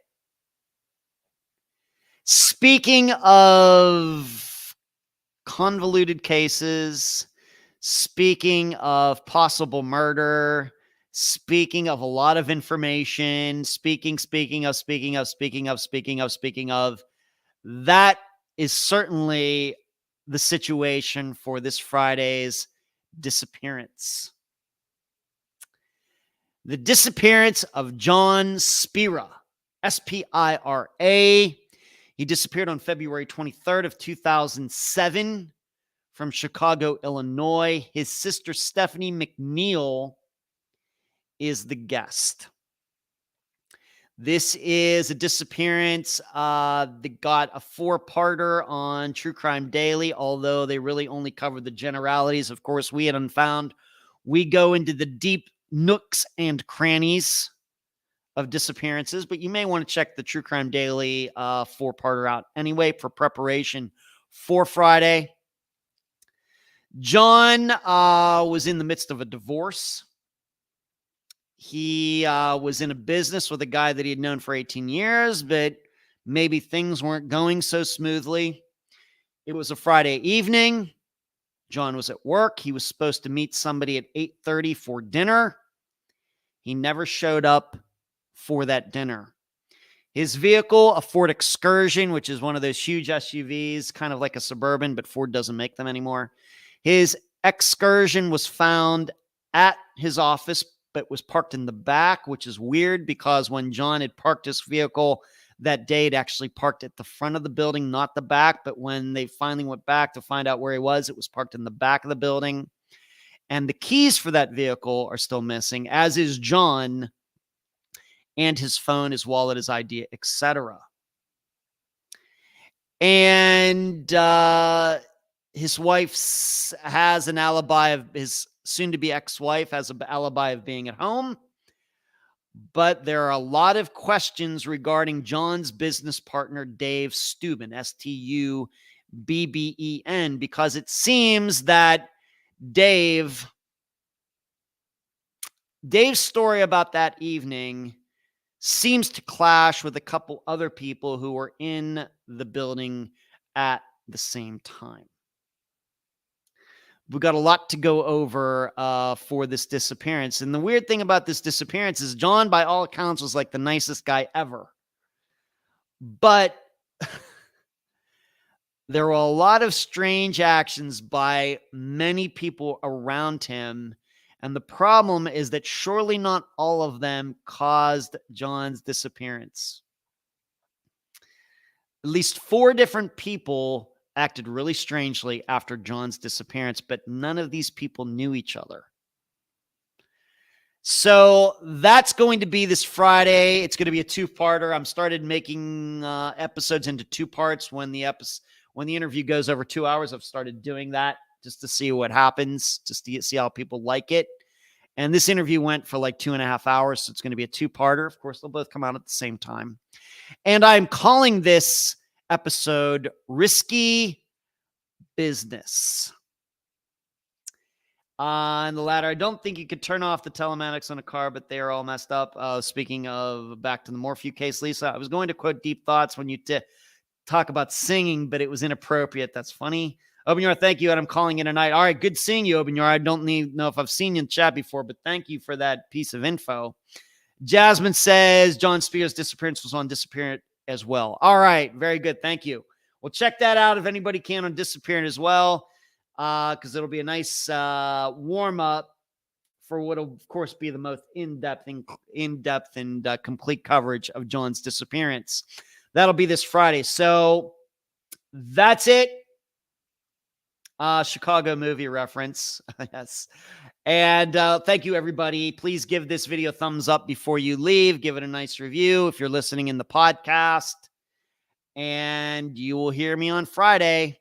Speaking of convoluted cases, speaking of possible murder, speaking of a lot of information, speaking of, that is certainly the situation for this Friday's disappearance. The disappearance of John Spira, S-P-I-R-A. He disappeared on February 23rd of 2007 from Chicago, Illinois. His sister, Stephanie McNeil, is the guest. This is a disappearance that got a 4-parter on True Crime Daily, although they really only covered the generalities. Of course, we at Unfound, we go into the deep nooks and crannies of disappearances, but you may want to check the True Crime Daily 4-parter out anyway for preparation for Friday. John was in the midst of a divorce. He was in a business with a guy that he had known for 18 years, but maybe things weren't going so smoothly. It was a Friday evening. John was at work. He was supposed to meet somebody at 8:30 for dinner. He never showed up for that dinner. His vehicle, a Ford Excursion, which is one of those huge SUVs, kind of like a Suburban, but Ford doesn't make them anymore. His Excursion was found at his office, but was parked in the back, which is weird because when John had parked his vehicle that day, it actually parked at the front of the building, not the back. But when they finally went back to find out where he was, it was parked in the back of the building. And the keys for that vehicle are still missing, as is John, and his phone, his wallet, his ID, etc. And his wife has an alibi of his soon-to-be ex-wife has an alibi of being at home. But there are a lot of questions regarding John's business partner, Dave Steuben, Stubben, because it seems that Dave's story about that evening seems to clash with a couple other people who were in the building at the same time. We've got a lot to go over for this disappearance. And the weird thing about this disappearance is John, by all accounts, was like the nicest guy ever. But there were a lot of strange actions by many people around him. And the problem is that surely not all of them caused John's disappearance. At least 4 different people acted really strangely after John's disappearance, but none of these people knew each other. So that's going to be this Friday. It's going to be a 2-parter. I'm started making episodes into 2 parts. When the interview goes over 2 hours, I've started doing that just to see what happens, just to see how people like it. And this interview went for like 2.5 hours, so it's going to be a 2-parter. Of course, they'll both come out at the same time. And I'm calling this episode Risky Business. On the latter, I don't think you could turn off the telematics on a car, but they are all messed up. Speaking of back to the Morphew case, Lisa, I was going to quote Deep Thoughts when you talk about singing, but it was inappropriate. That's funny. Obenyor, thank you. And I'm calling it a night. All right, good seeing you, Obenyor. I don't know if I've seen you in chat before, but thank you for that piece of info. Jasmine says John Spira's disappearance was on Disappearance as well. All right, very good. Thank you. Well, check that out if anybody can on Disappearance as well, because it'll be a nice warm-up for what will, of course, be the most in-depth and complete coverage of John's disappearance. That'll be this Friday. So that's it. Chicago movie reference. Yes. And thank you, everybody. Please give this video a thumbs up before you leave. Give it a nice review if you're listening in the podcast. And you will hear me on Friday.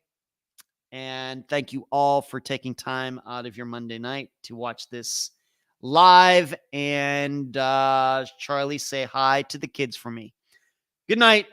And thank you all for taking time out of your Monday night to watch this live. And Charlie, say hi to the kids for me. Good night.